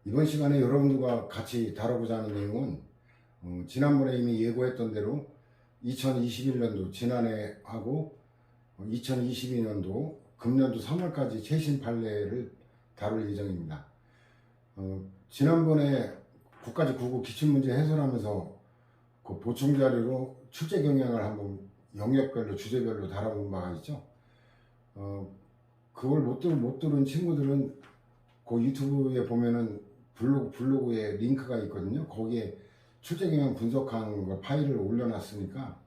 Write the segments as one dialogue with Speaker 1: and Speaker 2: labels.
Speaker 1: 이번 시간에 여러분들과 같이 다뤄보자 하는 내용은 지난번에 이미 예고했던 대로 2021년도 지난해 하고 2022년도 금년도 3월까지 최신 판례를 다룰 예정입니다. 지난번에 국가직 9급 기출문제 해설하면서 그 보충 자료로 출제 경향을 한번 영역별로 주제별로 다뤄본 바가 있죠. 그걸 못 들은 친구들은 그 유튜브에 보면은 블로그에 링크가 있거든요. 거기에 출제 경향 분석한 거 파일을 올려놨으니까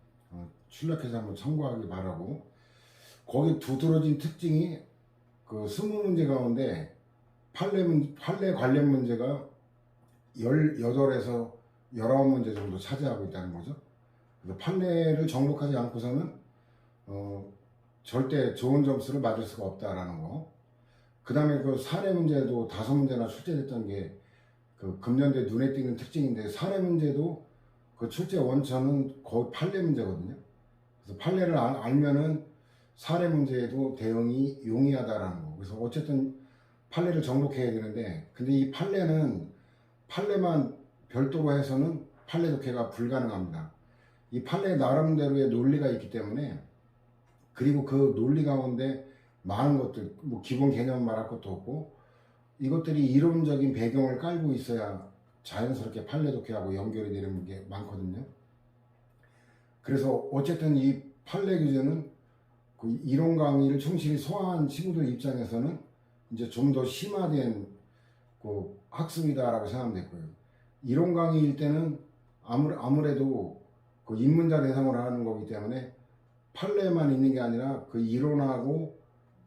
Speaker 1: 출력해서 한번 참고하기 바라고. 거기 두드러진 특징이 그 20문제 가운데 판례 관련 문제가 18에서 19문제 정도 차지하고 있다는 거죠. 그래서 판례를 정복하지 않고서는 절대 좋은 점수를 받을 수가 없다라는 거. 그 다음에 그 사례 문제도 5문제나 출제됐던 게 그 금년도에 눈에 띄는 특징인데, 사례 문제도 그 출제 원천은 거의 판례 문제거든요. 그래서 판례를 알면은 사례 문제에도 대응이 용이하다라는 거. 그래서 어쨌든 판례를 정복해야 되는데, 근데 이 판례만 별도로 해서는 판례 독해가 불가능합니다. 이 판례 나름대로의 논리가 있기 때문에, 그리고 그 논리 가운데 많은 것들, 뭐 기본 개념 말할 것도 없고, 이것들이 이론적인 배경을 깔고 있어야 자연스럽게 판례 독해하고 연결이 되는 게 많거든요. 그래서 어쨌든 이 판례 규제는 그 이론 강의를 충실히 소화한 친구들 입장에서는 이제 좀 더 심화된 그 학습이다라고 생각하면 되고요. 이론 강의일 때는 아무래도 그 입문자 대상으로 하는 거기 때문에 판례만 있는 게 아니라 그 이론하고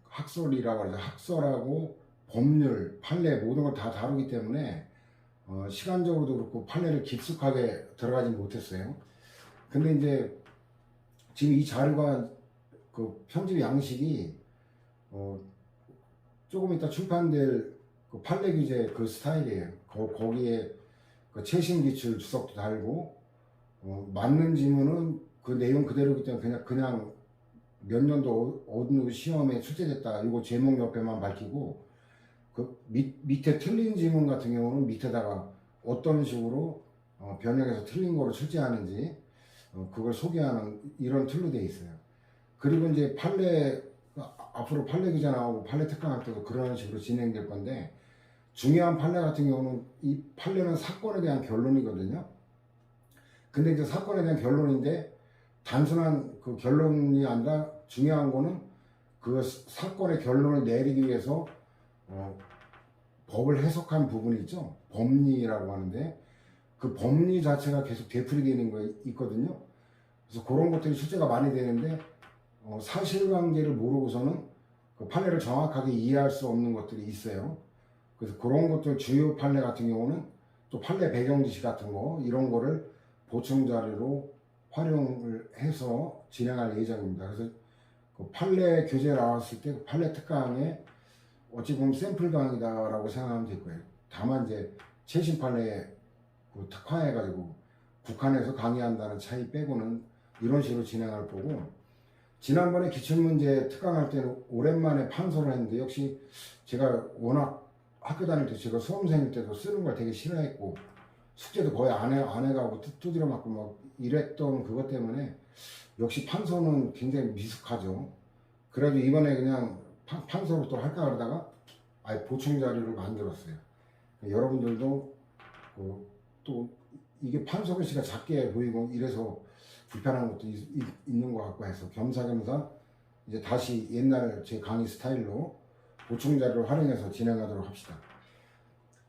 Speaker 1: 학설이라고 하죠. 학설하고 법률, 판례 모든 걸 다 다루기 때문에 시간적으로도 그렇고 판례를 깊숙하게 들어가지 못했어요. 근데 이제 지금 이 자료가 그 편집 양식이 조금 이따 출판될 그 판례 규제 그 스타일이에요. 거기에 그 최신 기출 주석도 달고 맞는 지문은 그 내용 그대로기 때문에 그냥 몇 년도 어느 시험에 출제됐다 이거 제목 옆에만 밝히고, 그 밑에 틀린 지문 같은 경우는 밑에다가 어떤 식으로 변형해서 틀린 거로 출제하는지 그걸 소개하는 이런 툴로 되어 있어요. 그리고 이제 앞으로 판례 규제 나오고 판례 특강할 때도 그런 식으로 진행될 건데, 중요한 판례 같은 경우는 이 판례는 사건에 대한 결론이거든요. 근데 이제 사건에 대한 결론인데 단순한 그 결론이 아니라 중요한 거는 그 사건의 결론을 내리기 위해서 법을 해석한 부분이 있죠. 법리라고 하는데 그 법리 자체가 계속 되풀이되는 거 있거든요. 그래서 그런 것들이 출제가 많이 되는데 사실관계를 모르고서는 그 판례를 정확하게 이해할 수 없는 것들이 있어요. 그래서 그런 것들 주요 판례 같은 경우는 또 판례 배경 지시 같은 거 이런 거를 보충 자료로 활용을 해서 진행할 예정입니다. 그래서 그 판례 교재 나왔을 때 그 판례 특강에 어찌 보면 샘플 강의다라고 생각하면 될 거예요. 다만 이제 최신 판례에 그 특화해가지고 국한에서 강의한다는 차이 빼고는 이런 식으로 진행할 거고, 지난번에 기출문제 특강할 때는 오랜만에 판서를 했는데, 역시 제가 워낙 학교 다닐 때 제가 수험생일 때도 쓰는 걸 되게 싫어했고 숙제도 거의 안 해가고 두드려 맞고 막 이랬던 그것 때문에 역시 판서는 굉장히 미숙하죠. 그래도 이번에 그냥 판서로 또 할까 그러다가 아예 보충 자료를 만들었어요. 여러분들도 또 이게 판서 글씨가 작게 보이고 이래서 불편한 것도 있는 것 같고 해서 겸사겸사 이제 다시 옛날 제 강의 스타일로 보충 자료를 활용해서 진행하도록 합시다.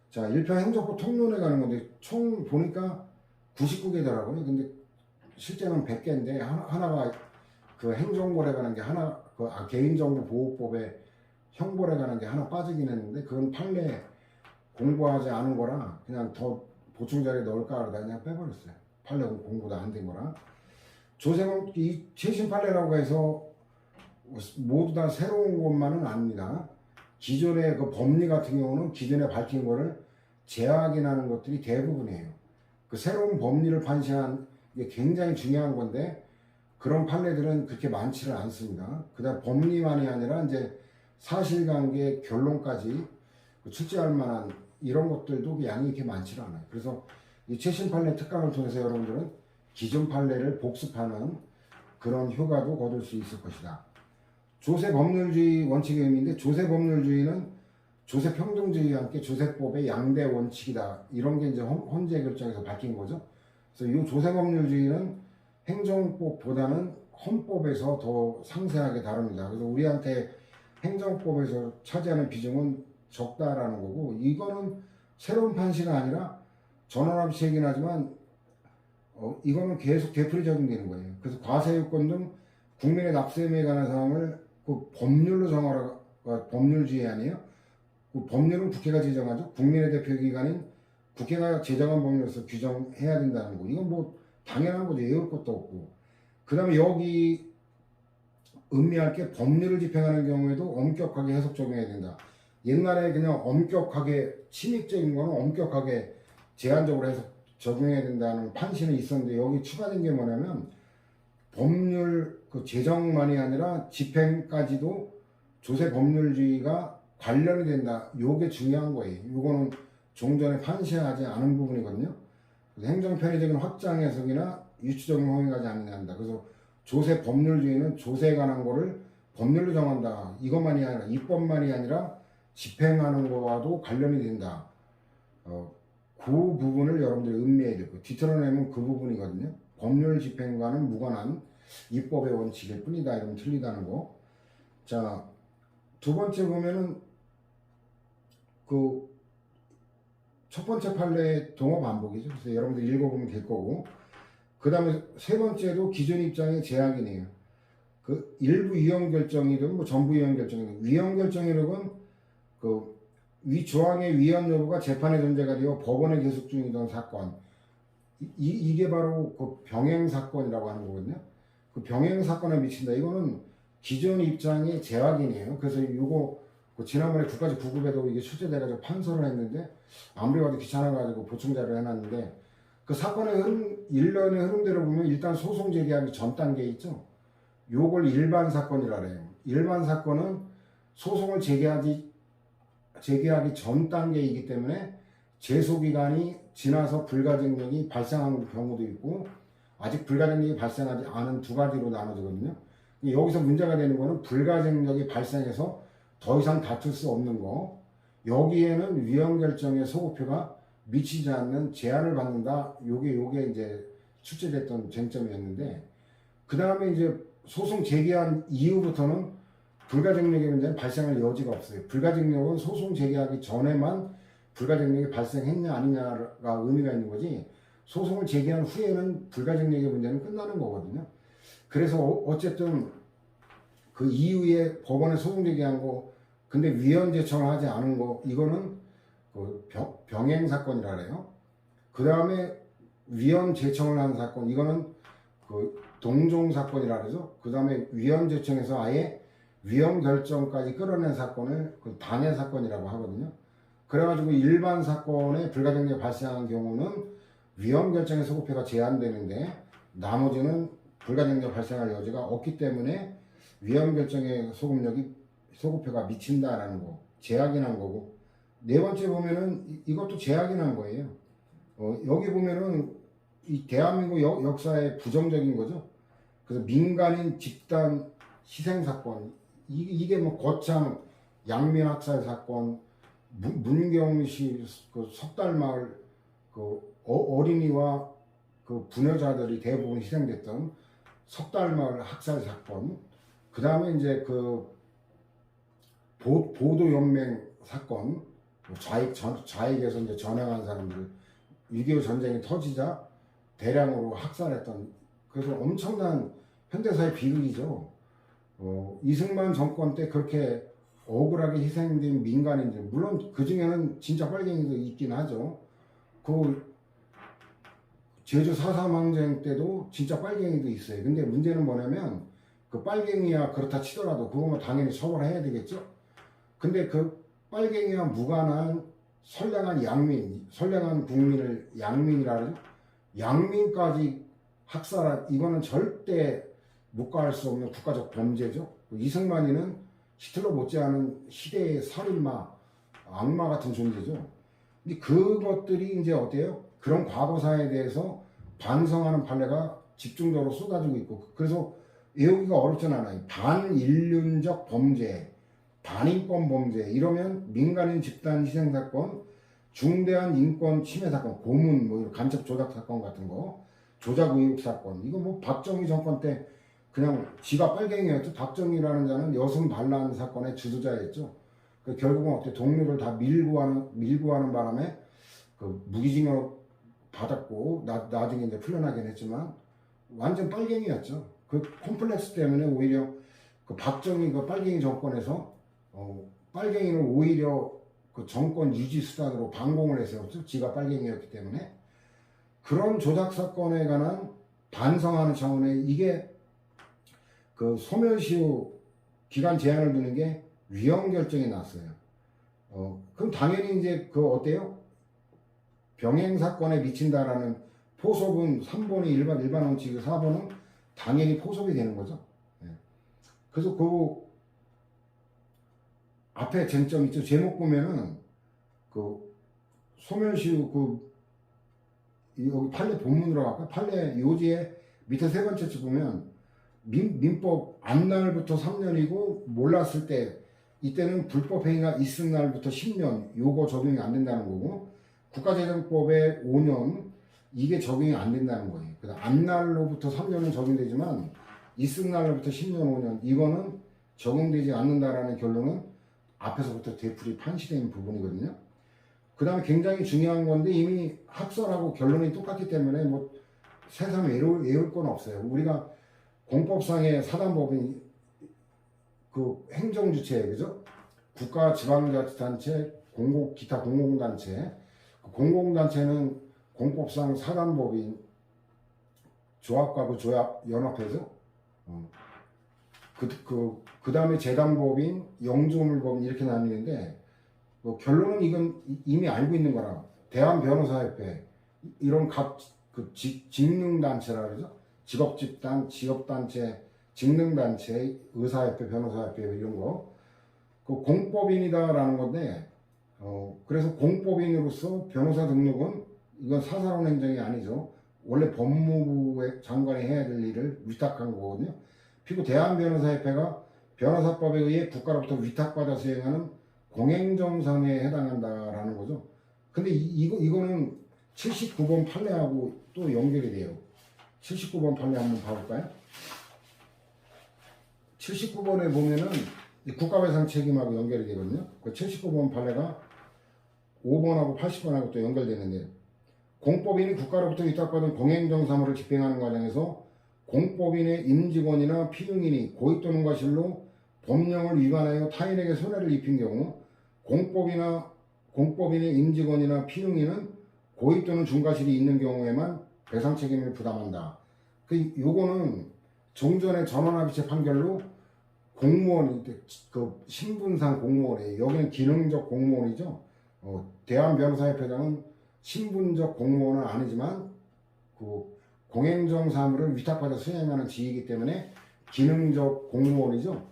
Speaker 1: 자, 1편 행정법 통론에 가는 건데 총 보니까 99개더라고요. 근데 실제는 100개인데 하나가 그 행정벌에 가는 게 하나, 개인정보보호법에 형벌에 가는 게 하나 빠지긴 했는데, 그건 판례 공부하지 않은 거라 그냥 더 보충 자료에 넣을까 하다 그냥 빼버렸어요. 판례 공부도 안 된 거라. 조세범 이 최신 판례라고 해서 모두 다 새로운 것만은 아닙니다. 기존의 그 법리 같은 경우는 기존에 밝힌 거를 재확인하는 것들이 대부분이에요. 그 새로운 법리를 판시한 게 굉장히 중요한 건데 그런 판례들은 그렇게 많지는 않습니다. 그다음 법리만이 아니라 이제 사실관계 결론까지 출제할 만한 이런 것들도 양이 이렇게 많지는 않아요. 그래서 이 최신 판례 특강을 통해서 여러분들은 기존 판례를 복습하는 그런 효과도 거둘 수 있을 것이다. 조세 법률주의 원칙의 의미인데, 조세 법률주의는 조세 평등주의와 함께 조세법의 양대 원칙이다. 이런 게 이제 헌재 결정에서 밝힌 거죠. 그래서 이 조세 법률주의는 행정법보다는 헌법에서 더 상세하게 다룹니다. 그래서 우리한테 행정법에서 차지하는 비중은 적다라는 거고, 이거는 새로운 판시가 아니라 전원합치 얘기는 하지만 이거는 계속 되풀이 적용되는 거예요. 그래서 과세유권 등 국민의 납세에 관한 사항을 그 법률로 정하라, 법률주의 아니에요? 그 법률은 국회가 제정하죠. 국민의 대표기관인 국회가 제정한 법률로서 규정해야 된다는 거. 이건 뭐 당연한 거죠. 외울 것도 없고. 그 다음에 여기 음미할 게 법률을 집행하는 경우에도 엄격하게 해석 적용해야 된다. 옛날에 그냥 엄격하게 침입적인 거는 엄격하게 제한적으로 해석 적용해야 된다는 판시는 있었는데, 여기 추가된 게 뭐냐면 법률 그 제정만이 아니라 집행까지도 조세 법률주의가 관련이 된다. 요게 중요한 거예요. 요거는 종전에 판시하지 않은 부분이거든요. 행정 편의적인 확장 해석이나 유추적인 허용하지 않는다. 그래서 조세 법률주의는 조세에 관한 거를 법률로 정한다. 이것만이 아니라 입법만이 아니라 집행하는 거와도 관련이 된다. 그 부분을 여러분들이 음미해야 되고, 뒤틀어내면 그 부분이거든요. 법률 집행과는 무관한 입법의 원칙일 뿐이다. 이러면 틀리다는 거. 자, 두 번째 보면은 그 첫 번째 판례의 동어 반복이죠. 그래서 여러분들 읽어보면 될 거고, 그 다음에 세 번째도 기존 입장의 제약이네요. 그 일부 위헌 결정이든 뭐 전부 위헌 결정이든, 위헌 결정이력은 그 위 조항의 위헌 여부가 재판의 전제가 되어 법원에 계속 중이던 사건, 이게 바로 그 병행 사건이라고 하는 거거든요. 그 병행 사건에 미친다. 이거는 기존 입장의 제약이네요. 그래서 이거 그 지난번에 국가직 9급에도 이게 출제돼가지고 판서를 했는데, 아무리 봐도 귀찮아가지고 보충자를 해놨는데, 그 사건의 일련의 흐름대로 보면 일단 소송 제기하기 전 단계에 있죠. 요걸 일반 사건이라 그래요. 일반 사건은 소송을 제기하기 전 단계이기 때문에 제소기간이 지나서 불가증력이 발생하는 경우도 있고, 아직 불가증력이 발생하지 않은 두 가지로 나눠지거든요. 여기서 문제가 되는 거는 불가증력이 발생해서 더 이상 다툴 수 없는 거, 여기에는 위헌 결정의 소급표가 미치지 않는 제한을 받는다. 요게 이제 출제됐던 쟁점이었는데, 그 다음에 이제 소송 제기한 이후부터는 불가증력의 문제는 발생할 여지가 없어요. 불가증력은 소송 제기하기 전에만 불가증력이 발생했냐 아니냐가 의미가 있는 거지, 소송을 제기한 후에는 불가증력의 문제는 끝나는 거거든요. 그래서 어쨌든 그 이후에 법원에 소송 제기한 거, 근데 위헌 제청을 하지 않은 거, 이거는 그 병행 사건이라 그래요. 그 다음에 위헌 제청을 한 사건, 이거는 그 동종 사건이라 그러죠. 그 다음에 위헌 제청에서 아예 위헌 결정까지 끌어낸 사건을 그 단회 사건이라고 하거든요. 그래가지고 일반 사건에 불가증력이 발생한 경우는 위헌 결정의 소급표가 제한되는데, 나머지는 불가증력 발생할 여지가 없기 때문에 위헌 결정의 소급표가 미친다라는 거, 제약이 난 거고. 네 번째 보면은 이것도 제약이 난 거예요. 여기 보면은 이 대한민국 역사의 부정적인 거죠. 그래서 민간인 집단 희생 사건, 이게 뭐 거창 양민 학살 사건, 문경시 그 석달마을 그 어린이와 그 부녀자들이 대부분 희생됐던 석달마을 학살 사건, 그 다음에 이제 그 보도연맹 사건, 좌익에서 이제 전향한 사람들, 6.25 전쟁이 터지자 대량으로 학살했던, 그래서 엄청난 현대사의 비극이죠. 이승만 정권 때 그렇게 억울하게 희생된 민간인들, 물론 그 중에는 진짜 빨갱이도 있긴 하죠. 그 제주 4.3 항쟁 때도 진짜 빨갱이도 있어요. 근데 문제는 뭐냐면, 그 빨갱이야 그렇다 치더라도 그거면 당연히 처벌해야 되겠죠. 근데 그 빨갱이와 무관한 선량한 양민, 선량한 국민을 양민이라 그러죠. 양민까지 학살한, 이거는 절대 묵과할 수 없는 국가적 범죄죠. 이승만이는 히틀러 못지않은 시대의 살인마, 악마 같은 존재죠. 근데 그것들이 이제 어때요? 그런 과거사에 대해서 반성하는 판례가 집중적으로 쏟아지고 있고, 그래서 외우기가 어렵진 않아요. 반인륜적 범죄, 반인권 범죄, 이러면 민간인 집단 희생 사건, 중대한 인권 침해 사건, 고문, 뭐 이런 간첩 조작 사건 같은 거, 조작 의혹 사건, 이거 뭐 박정희 정권 때 그냥 지가 빨갱이였죠. 박정희라는 자는 여성 반란 사건의 주도자였죠. 결국은 어때, 동료를 다 밀고 하는 바람에 그 무기징역 받았고, 나중에 이제 풀려나긴 했지만 완전 빨갱이였죠. 그 콤플렉스 때문에 오히려 그 박정희 그 빨갱이 정권에서 빨갱이는 오히려 그 정권 유지 수단으로 반공을 했었죠. 지가 빨갱이였기 때문에. 그런 조작 사건에 관한 반성하는 차원에 이게 그 소멸시효 기간 제한을 두는 게 위헌 결정이 났어요. 그럼 당연히 이제 그 어때요? 병행 사건에 미친다라는 포섭은 3번이 일반 원칙이 4번은 당연히 포섭이 되는 거죠. 예. 그래서 그 앞에 쟁점 있죠. 제목 보면은 그 소멸시효 그 여기 판례 본문으로 갈까? 판례 요지에 밑에 세 번째 줄 보면 민법 안날부터 3년이고 몰랐을 때 이때는 불법 행위가 있은 날부터 10년 요거 적용이 안 된다는 거고, 국가재정법에 5년 이게 적용이 안 된다는 거예요. 그래서 안날로부터 3년은 적용되지만 있은 날로부터 10년 5년 이거는 적용되지 않는다라는 결론은 앞에서부터 되풀이 판시된 부분이거든요. 그 다음에 굉장히 중요한 건데 이미 학설하고 결론이 똑같기 때문에 뭐 새삼 외울 건 없어요. 우리가 공법상의 사단법인 그 행정주체, 그죠? 국가 지방자치단체, 기타 공공단체. 공공단체는 공법상 사단법인 조합과 그 조합 연합해서 그 다음에 재단법인, 영주물법인 이렇게 나뉘는데 뭐 결론은 이건 이미 알고 있는 거라. 대한변호사협회 이런 직능단체라 그러죠. 직업집단, 지역단체, 직능단체, 의사협회, 변호사협회 이런 거. 그 공법인이다라는 건데, 그래서 공법인으로서 변호사 등록은 이건 사사로운 행정이 아니죠. 원래 법무부 장관이 해야 될 일을 위탁한 거거든요. 그리고 대한변호사협회가 변호사법에 의해 국가로부터 위탁받아 수행하는 공행정상에 해당한다라는 거죠. 근데 이거는 79번 판례하고 또 연결이 돼요. 79번 판례 한번 봐볼까요? 79번에 보면은 국가배상 책임하고 연결이 되거든요. 그 79번 판례가 5번하고 80번하고 또 연결되는데, 공법인이 국가로부터 위탁받은 공행정 사무를 집행하는 과정에서 공법인의 임직원이나 피용인이 고의 또는 과실로 법령을 위반하여 타인에게 손해를 입힌 경우 공법인의 임직원이나 피용인은 고의 또는 중과실이 있는 경우에만 배상 책임을 부담한다. 요거는 종전의 전원합의체 판결로 공무원, 그 신분상 공무원이에요. 여기는 기능적 공무원이죠. 대한변호사협회장은 신분적 공무원은 아니지만 그 공행정 사무를 위탁받아 수행하는 직이기 때문에 기능적 공무원이죠.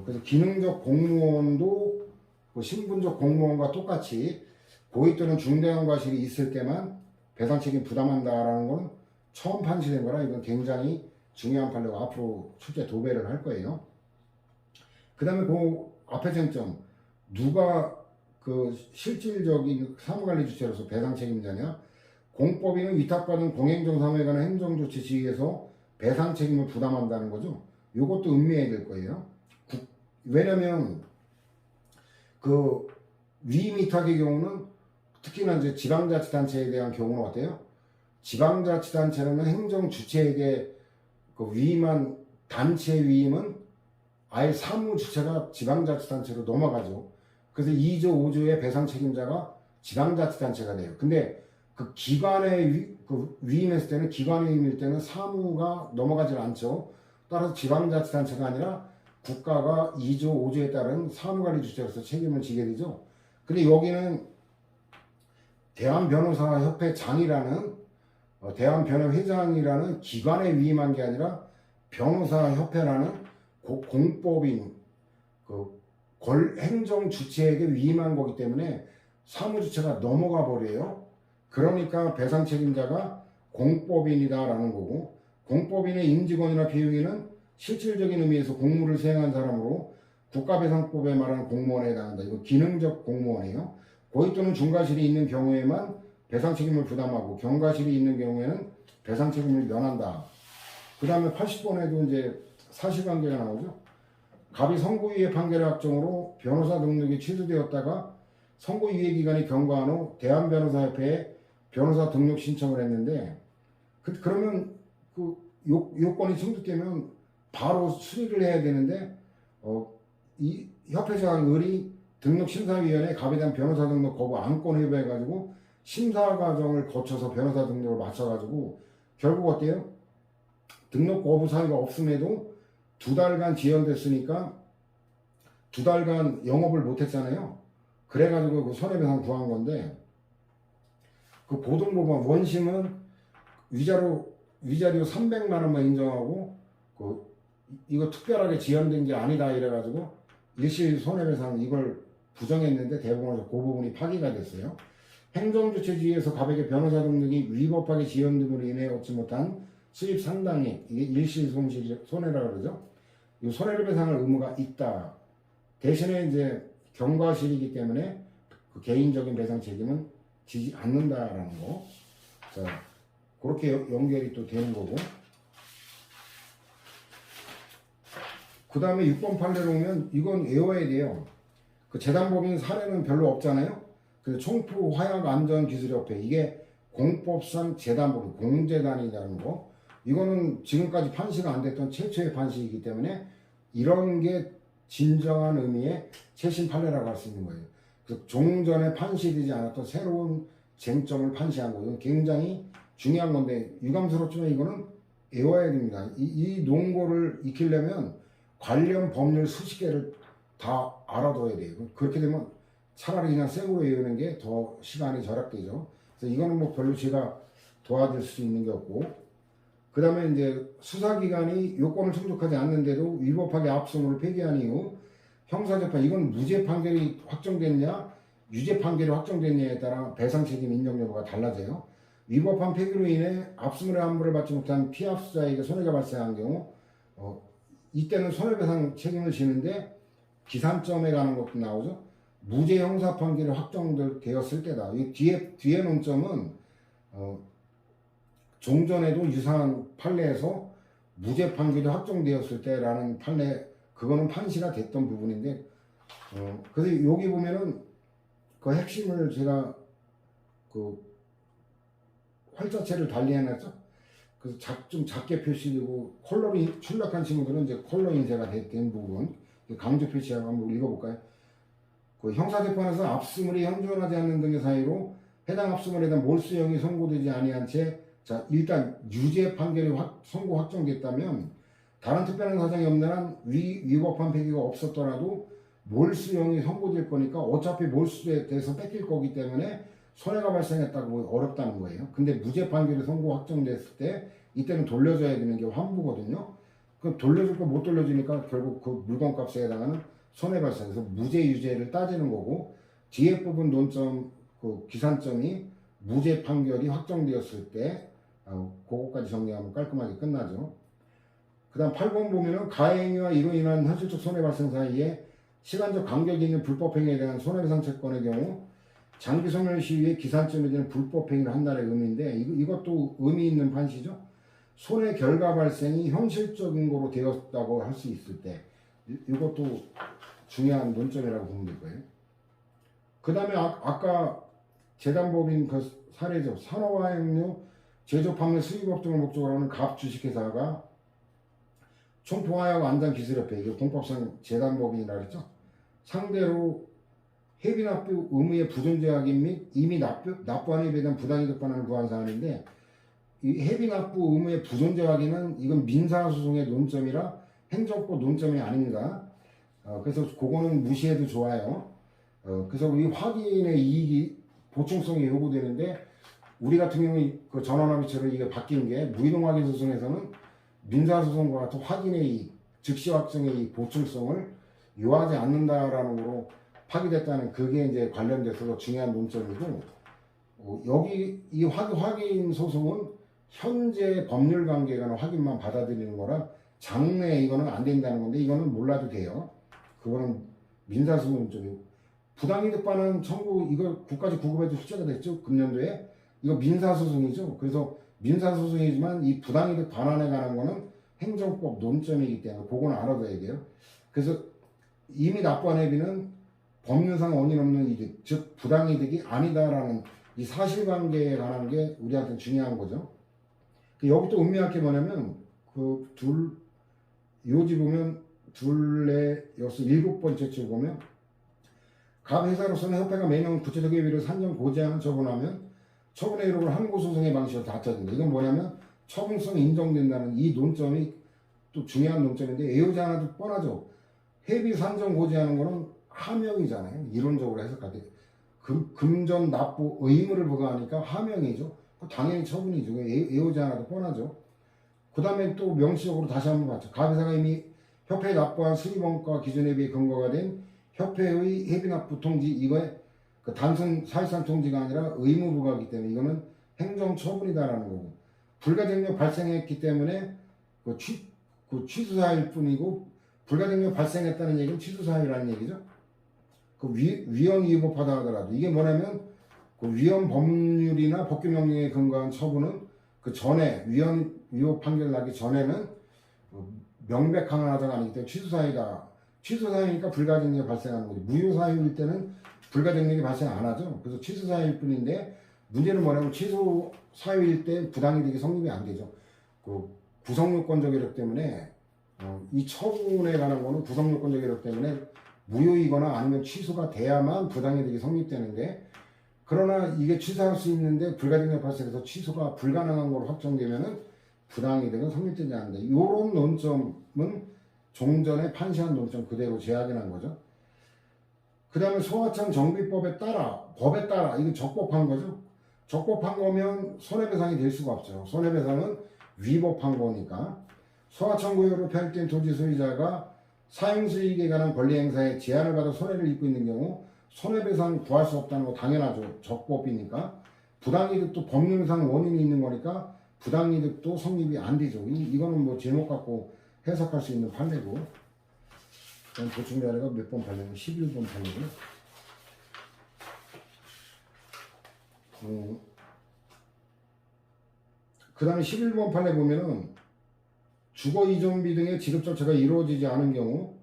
Speaker 1: 그래서 기능적 공무원도 그 신분적 공무원과 똑같이 고의 또는 중대한 과실이 있을 때만 배상 책임 부담한다라는 건 처음 판시된 거라 이건 굉장히 중요한 판례고 앞으로 출제 도배를 할 거예요. 그 다음에 그 앞에 쟁점, 누가 그 실질적인 사무관리 주체로서 배상 책임자냐? 공법인은 위탁받은 공행정 사무에 관한 행정조치 지휘에서 배상 책임을 부담한다는 거죠. 이것도 음미해야 될 거예요. 왜냐면 그 위임 위탁의 경우는 특히나 이제 지방자치단체에 대한 경우는 어때요? 지방자치단체는 행정주체에게 그 위임한 단체 위임은 아예 사무주체가 지방자치단체로 넘어가죠. 그래서 2조, 5조의 배상 책임자가 지방자치단체가 돼요. 근데 그 기관에 위임했을 때는, 기관 위임일 때는 사무가 넘어가질 않죠. 따라서 지방자치단체가 아니라 국가가 2조, 5조에 따른 사무관리 주체로서 책임을 지게 되죠. 근데 여기는 대한변호사협회장이라는 대한변호회장이라는 기관에 위임한 게 아니라 변호사협회라는 공법인 행정 주체에게 위임한 거기 때문에 사무주체가 넘어가 버려요. 그러니까 배상 책임자가 공법인이다라는 거고, 공법인의 임직원이나 비용인은 실질적인 의미에서 공무를 수행한 사람으로 국가배상법에 말하는 공무원에 해당한다. 이거 기능적 공무원이에요. 고의 또는 중과실이 있는 경우에만 배상 책임을 부담하고 경과실이 있는 경우에는 배상 책임을 면한다. 그 다음에 80번에도 이제 사실관계가 나오죠. 갑이 선고유예 판결의 확정으로 변호사 등록이 취소되었다가 선고유예 기간이 경과한 후 대한변호사협회에 변호사 등록 신청을 했는데 그러면 그 요건이 충족되면 바로 수리를 해야 되는데 이 협회장의 등록심사위원회 갑에 대한 변호사 등록 거부 안건 회부해가지고 심사 과정을 거쳐서 변호사 등록을 마쳐가지고 결국 어때요? 등록 거부 사유가 없음에도 2달간 지연됐으니까 2달간 영업을 못했잖아요. 그래가지고 그 손해배상 구한 건데 그 고등법원 원심은 위자료 300만 원만 인정하고 이거 특별하게 지연된 게 아니다 이래가지고 일시 손해배상 이걸 부정했는데 대법원에서 그 부분이 파기가 됐어요. 행정주체지에서 갑에게 변호사 등록이 위법하게 지연됨으로 인해 얻지 못한 수입 상당액 이게 일시 손해라 그러죠. 이 손해를 배상할 의무가 있다. 대신에 이제 경과실이기 때문에 그 개인적인 배상 책임은 지지 않는다라는 거. 자, 그렇게 연결이 또 되는 거고. 그 다음에 6번 판례로 오면 이건 외워야 돼요. 그 재단법인 사례는 별로 없잖아요. 그 총포 화약 안전 기술협회 이게 공법상 재단법인 공재단이라는 거. 이거는 지금까지 판시가 안 됐던 최초의 판시이기 때문에 이런 게 진정한 의미의 최신 판례라고 할 수 있는 거예요. 그래서 종전에 판시되지 않았던 새로운 쟁점을 판시한 거예요. 굉장히 중요한 건데 유감스럽지만 이거는 외워야 됩니다. 이 논거를 익히려면 관련 법률 수십 개를 다 알아둬야 돼요. 그렇게 되면 차라리 그냥 생으로 외우는 게 더 시간이 절약되죠. 그래서 이거는 뭐 별로 제가 도와줄 수 있는 게 없고, 그 다음에 이제 수사기관이 요건을 충족하지 않는데도 위법하게 압수물을 폐기한 이후 형사재판, 이건 무죄 판결이 확정됐냐 유죄 판결이 확정됐냐에 따라 배상 책임 인정 여부가 달라져요. 위법한 폐기로 인해 압수물의 환불을 받지 못한 피압수자에게 손해가 발생한 경우 이때는 손해배상 책임을 지는데 기산점에 가는 것도 나오죠. 무죄 형사 판결이 확정되었을 때다. 이 뒤에 논점은 종전에도 유사한 판례에서 무죄 판결이 확정되었을 때라는 판례, 그거는 판시가 됐던 부분인데 그래서 여기 보면은 그 핵심을 제가 그 활자체를 달리 해놨죠. 그래서 좀 작게 표시되고 컬러링 출력한 친구들은 이제 컬러 인쇄가 된 부분 강조 표시하고 한번 읽어볼까요? 그 형사재판에서 압수물이 현존하지 않는 등의 사유로 해당 압수물에 대한 몰수형이 선고되지 아니한 채 자 일단 유죄 판결이 선고 확정됐다면 다른 특별한 사정이 없는 한 위법한 폐기가 없었더라도 몰수형이 선고될 거니까 어차피 몰수돼서 뺏길 거기 때문에 손해가 발생했다고 어렵다는 거예요. 근데 무죄 판결이 선고 확정됐을 때 이때는 돌려줘야 되는 게 환부거든요. 그 돌려줄 거 못 돌려주니까 결국 그 물건값에 해당하는 손해 발생해서 무죄 유죄를 따지는 거고, 뒤에 부분 논점 그 기산점이 무죄 판결이 확정되었을 때 그거까지 정리하면 깔끔하게 끝나죠. 그 다음 8번 보면은 가해행위와 이로 인한 현실적 손해 발생 사이에 시간적 간격이 있는 불법행위에 대한 손해배상 채권의 경우 장기 소멸 시위에 기산점에 대한 불법행위를 한다는 의미인데 이것도 의미 있는 판시죠. 손해 결과 발생이 현실적인 거로 되었다고 할 수 있을 때 이것도 중요한 논점이라고 보면 될 거예요. 그 다음에 아까 재단법인 그 사례죠. 산업화학료 제조 판매 수입업 등을 목적으로 하는 갑 주식회사가 총포화약 안전기술협회, 이게 공법상 재단법인이라 그랬죠. 상대로 해비납부 의무의 부존재 확인 및 이미 납부한 회비에 대한 부당이득 반환을 구한 사안인데, 이 해비납부 의무의 부존재 확인은 이건 민사소송의 논점이라 행정법 논점이 아닙니다. 그래서 그거는 무시해도 좋아요. 그래서 이 확인의 이익이 보충성이 요구되는데, 우리 같은 경우에 그 전환합의체로 이게 바뀐 게 무이동 확인 소송에서는 민사소송과 같은 확인의 이익, 즉시 확정의 이익, 보충성을 요하지 않는다라는 거로 파기됐다는 그게 이제 관련돼서 중요한 논점이고, 여기 이 확인 소송은 현재 법률 관계에 관한 확인만 받아들이는 거라 장래 이거는 안 된다는 건데 이거는 몰라도 돼요. 그거는 민사소송 쪽이고, 부당이득 반환 청구 이거 국가직 구급에도 출제가 됐죠. 금년도에 이거 민사소송이죠. 그래서 민사소송이지만 이 부당이득 반환에 관한 거는 행정법 논점이기 때문에 그건 알아둬야 돼요. 그래서 이미 납부한 회비는 법률상 원인 없는 이득, 즉 부당이득이 아니다라는 이 사실관계에 관한 게 우리한테 중요한 거죠. 여기 또 의미할 게 뭐냐면 요지 보면 둘레 여섯 일곱 번째 줄 보면 각 회사로서는 협회가 매년 구체적 회비를 산정 고지하는 처분하면 처분의 이름을 항고소송의 방식으로 다퉈진다. 이건 뭐냐면 처분성이 인정된다는 이 논점이 또 중요한 논점인데 애호자 하나도 뻔하죠. 회비 산정 고지하는 거는 하명이잖아요. 이론적으로 해석할 때 금전 납부 의무를 부과하니까 하명이죠. 당연히 처분이죠. 애호자 하나도 뻔하죠. 그 다음에 또 명시적으로 다시 한번 봤죠. 각 회사가 이미 협회에 납부한 수입원가 기준 회비에 근거가 된 협회의 회비 납부 통지, 이거에 그 단순 사실상 통지가 아니라 의무 부과이기 때문에 이거는 행정 처분이다라는 거고, 불가증력 발생했기 때문에 취소 사유일 뿐이고, 불가증력 발생했다는 얘기는 취소 사유라는 얘기죠. 위헌 위법하다 하더라도 이게 뭐냐면 위헌 법률이나 법규 명령에 근거한 처분은 그 전에 위헌 위법 판결 나기 전에는 명백한 하자가 아니기 때문에 취소 사유다. 취소 사유니까 불가증력이 발생하는 거죠. 무효 사유일 때는 불가증력이 발생 안 하죠. 그래서 취소 사유일 뿐인데 문제는 뭐냐면 취소 사유일 때 부당이득이 성립이 안 되죠. 구성요건적 이력 때문에 이 처분에 관한 거는 구성요건적 이력 때문에 무효이거나 아니면 취소가 돼야만 부당이득이 성립되는데, 그러나 이게 취소할 수 있는데 불가증력 발생해서 취소가 불가능한 걸로 확정되면은 부당이득은 성립되지 않는다. 이런 논점은 종전에 판시한 논점 그대로 재확인한 거죠. 그 다음에 소하청 정비법에 따라, 법에 따라, 이거 적법한 거죠. 적법한 거면 손해배상이 될 수가 없죠. 손해배상은 위법한 거니까. 소하청구역으로 편입된 토지 소유자가 사용수익에 관한 권리행사에 제한을 받아 손해를 입고 있는 경우 손해배상 구할 수 없다는 거 당연하죠. 적법이니까. 부당이득도 법률상 원인이 있는 거니까 부당이득도 성립이 안 되죠. 이거는 뭐 제목 갖고 해석할 수 있는 판례고. 보충 자료가 몇 번 판례고? 11번 판례고. 그 다음에 11번 판례 보면은 주거 이전비 등의 지급 절차가 이루어지지 않은 경우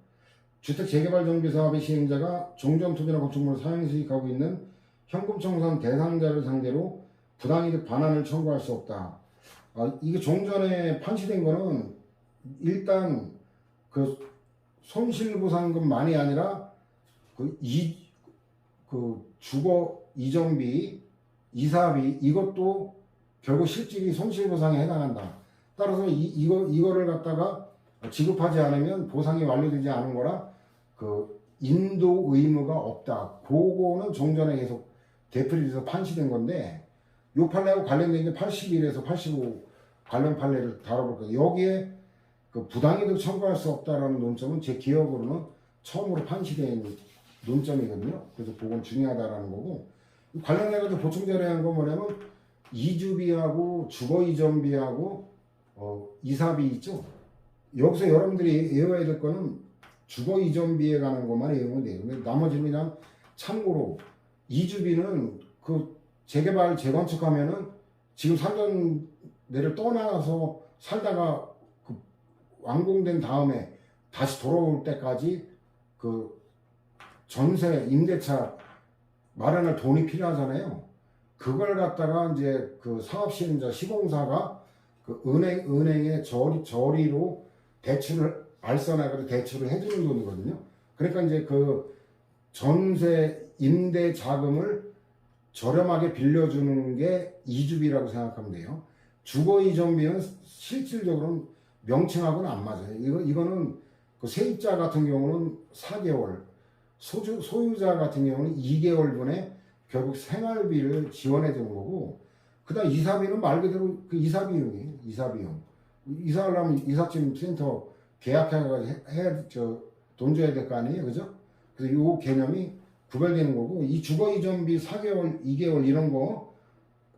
Speaker 1: 주택 재개발 정비 사업의 시행자가 종전 토지나 건축물을 사용 수익하고 있는 현금 청산 대상자를 상대로 부당이득 반환을 청구할 수 없다. 이게 종전에 판시된 거는 일단 손실보상금만이 아니라 주거 이전비, 이사비 이것도 결국 실질이 손실보상에 해당한다. 따라서 이거를 갖다가 지급하지 않으면 보상이 완료되지 않은 거라 인도 의무가 없다. 그거는 종전에 계속 되풀이돼서 판시된 건데, 요 판례하고 관련된 게 81에서 85 관련 판례를 다뤄볼 거예요. 여기에 부당이득 청구할 수 없다라는 논점은 제 기억으로는 처음으로 판시된 논점이거든요. 그래서 그건 중요하다라는 거고, 관련해가지고 보충 자료한 건 뭐냐면 이주비하고 주거 이전비하고 이사비 있죠. 여기서 여러분들이 외워야 될 거는 주거 이전비에 관한 것만 외우면 돼요. 근데 나머지는 그냥 참고로 이주비는 재개발 재건축하면은 지금 살던 데를 떠나서 살다가 완공된 다음에 다시 돌아올 때까지 전세 임대차 마련할 돈이 필요하잖아요. 그걸 갖다가 이제 사업 시행자 시공사가 은행에 저리로 대출을 알선해가지고 대출을 해주는 돈이거든요. 그러니까 이제 전세 임대 자금을 저렴하게 빌려주는 게 이주비라고 생각하면 돼요. 주거 이전비는 실질적으로는 명칭하고는 안 맞아요. 이거는 세입자 같은 경우는 4개월, 소유자 같은 경우는 2개월분의 결국 생활비를 지원해 주는 거고, 그 다음 이사비는 말 그대로 이사비용이에요. 이사비용. 이사하려면 이삿짐 센터 계약해가지고 돈 줘야 될 거 아니에요. 그죠? 그래서 이 개념이 구별되는 거고, 이 주거 이전비 4개월, 2개월 이런 거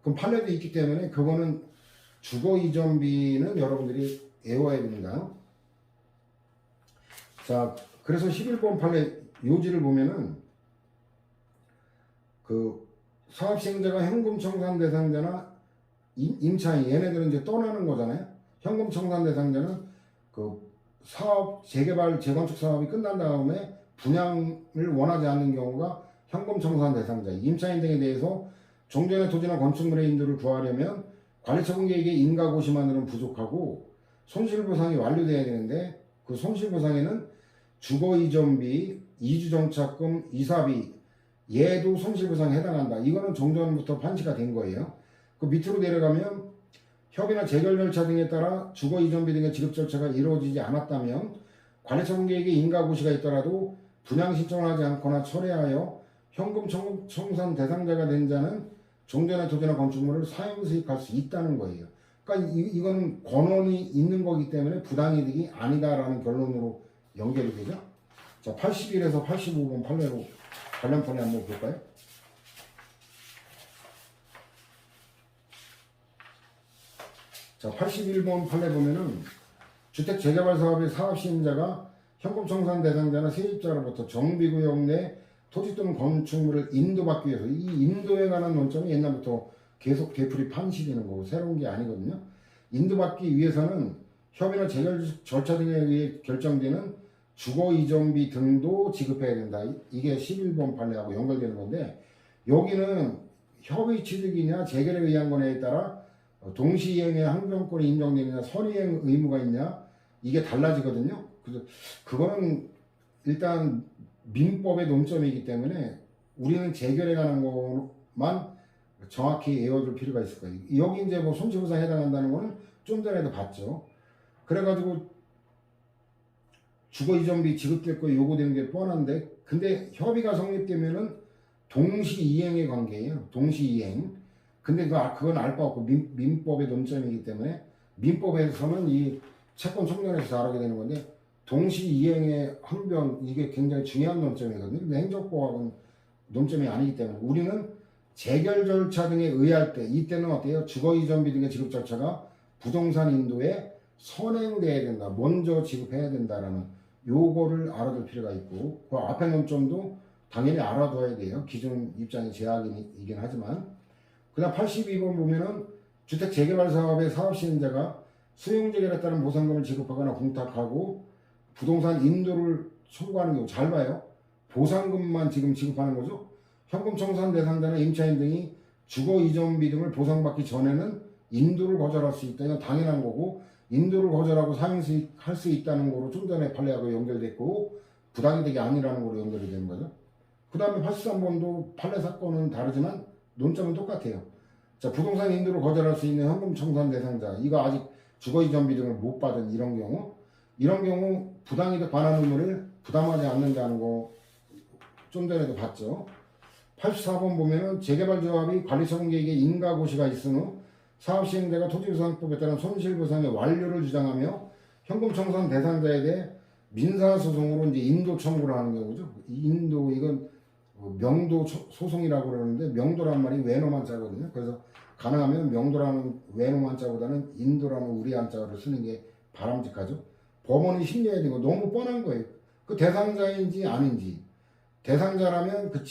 Speaker 1: 그럼 판례도 있기 때문에 그거는 주거 이전비는 여러분들이 외워야 됩니다. 자, 그래서 11번 판례 요지를 보면은 그 사업시행자가 현금 청산 대상자나 임차인 얘네들은 이제 떠나는 거잖아요. 현금 청산 대상자는 그 사업 재개발 재건축 사업이 끝난 다음에 분양을 원하지 않는 경우가 현금 청산 대상자, 임차인 등에 대해서 종전의 토지나 건축물의 인도를 구하려면 관리처분계획의 인가고시만으로는 부족하고 손실보상이 완료돼야 되는데 그 손실보상에는 주거이전비, 이주정착금, 이사비 얘도 손실보상에 해당한다. 이거는 종전부터 판시가 된 거예요. 그 밑으로 내려가면 협의나 재결 절차 등에 따라 주거이전비 등의 지급 절차가 이루어지지 않았다면 관리처분계획의 인가고시가 있더라도 분양 신청을 하지 않거나 철회하여 현금 청산 대상자가 된 자는 종전의 토지나 건축물을 사용수익할 수 있다는 거예요. 그러니까 이거는 권한이 있는 거기 때문에 부당이득이 아니다라는 결론으로 연결이 되죠. 자, 81에서 85번 판례로 관련 판례 한번 볼까요? 자, 81번 판례 보면은 주택 재개발 사업의 사업 시행자가 현금 청산 대상자나 세입자로부터 정비구역 내 토지 또는 건축물을 인도받기 위해서 이 인도에 관한 논점이 옛날부터 계속 되풀이 판시되는 거고 새로운 게 아니거든요. 인도받기 위해서는 협의나 재결 절차 등에 의해 결정되는 주거이전비 등도 지급해야 된다. 이게 11번 판례하고 연결되는 건데 여기는 협의 취득이냐 재결에 의한 거냐에 따라 동시이행의 항변권이 인정되느냐 선이행 의무가 있냐 이게 달라지거든요. 그래서 그거는 일단 민법의 논점이기 때문에 우리는 재결에 관한 것만 정확히 외워둘 필요가 있을 거예요. 여기 이제 뭐 손실보상에 해당한다는 거는 좀 전에도 봤죠. 그래가지고 주거이전비 지급될 거 요구되는 게 뻔한데 근데 협의가 성립되면은 동시이행의 관계예요. 동시이행. 근데 그건 알 바 없고 민법의 논점이기 때문에 민법에서는 이 채권 총론에서 다루게 되는 건데 동시이행의 항변 이게 굉장히 중요한 논점이거든요. 근데 행정법은 논점이 아니기 때문에 우리는 재결 절차 등에 의할 때 이때는 어때요? 주거이전비 등의 지급 절차가 부동산 인도에 선행돼야 된다. 먼저 지급해야 된다라는 요거를 알아둘 필요가 있고 그 앞에 논점도 당연히 알아둬야 돼요. 기존 입장의 제약이긴 하지만 그 다음 82번 보면은 주택 재개발 사업의 사업 시행자가 수용재결에 따른 보상금을 지급하거나 공탁하고 부동산 인도를 청구하는 경우 잘 봐요. 보상금만 지금 지급하는 거죠. 현금 청산 대상자나 임차인 등이 주거 이전비 등을 보상받기 전에는 인도를 거절할 수 있다. 이건 당연한 거고 인도를 거절하고 사용할 수 있다는 거로 좀 전에 판례하고 연결됐고 부당이득이 아니라는 거로 연결이 되는 거죠. 그 다음에 83번도 판례 사건은 다르지만 논점은 똑같아요. 자, 부동산 인도를 거절할 수 있는 현금 청산 대상자 이거 아직 주거 이전비 등을 못 받은 이런 경우 부당이득 반환 의무를 부담하지 않는다는 거 좀 전에도 봤죠. 84번 보면은 재개발 조합이 관리처분계획에 인가고시가 있은 후 사업시행자가 토지보상법에 따른 손실보상의 완료를 주장하며 현금 청산 대상자에 대해 민사소송으로 이제 인도 청구를 하는 경우죠. 인도 이건 명도 소송이라고 그러는데 명도란 말이 외놈 한자거든요. 그래서 가능하면 명도라는 외놈 한자보다는 인도라는 우리 한자를 쓰는 게 바람직하죠. 법원이 심리해야 되는 거 너무 뻔한 거예요. 그 대상자인지 아닌지 대상자라면 그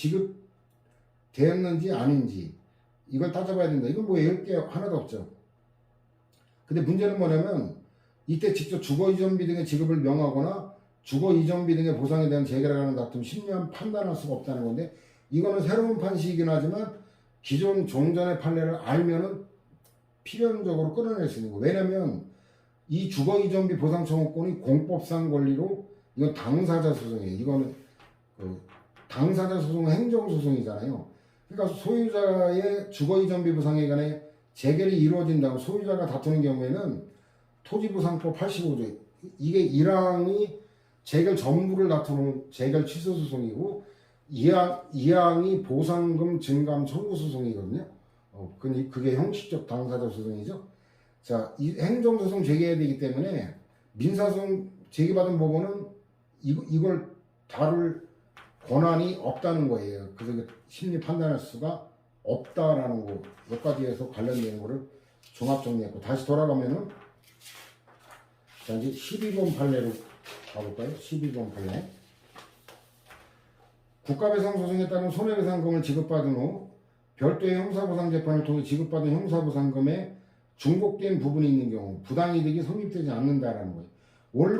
Speaker 1: 지급되었는지 아닌지 이걸 따져봐야 된다. 이건 뭐 외울 게 하나도 없죠. 근데 문제는 뭐냐면 이때 직접 주거이전비 등의 지급을 명하거나 주거이전비 등의 보상에 대한 재결에 관한 다툼 심리한 판단할 수가 없다는 건데 이거는 새로운 판시이긴 하지만 기존 종전의 판례를 알면은 필연적으로 끌어낼 수 있는 거예요. 왜냐면 이 주거이전비 보상 청구권이 공법상 권리로 이건 당사자 소송이에요. 이거는 당사자 소송은 행정소송이잖아요. 그러니까 소유자의 주거이전비 보상에 관해 재결이 이루어진다고 소유자가 다투는 경우에는 토지보상법 85조 이게 1항이 재결 전부를 다투는 재결 취소 소송이고 2항이 보상금 증감 청구 소송이거든요. 그게 형식적 당사자 소송이죠. 자, 이 행정소송 제기해야 되기 때문에 민사소송 제기받은 법원은 이걸 다룰 권한이 없다는 거예요. 그래서 심리 판단할 수가 없다라는 거, 몇 가지에서 관련된 거를 종합 정리했고, 다시 돌아가면은, 자, 이제 12번 판례로 가볼까요? 12번 판례. 국가배상 소송에 따른 손해배상금을 지급받은 후 별도의 형사보상 재판을 통해 지급받은 형사보상금에 중복된 부분이 있는 경우 부당이득이 성립되지 않는다라는 거예요.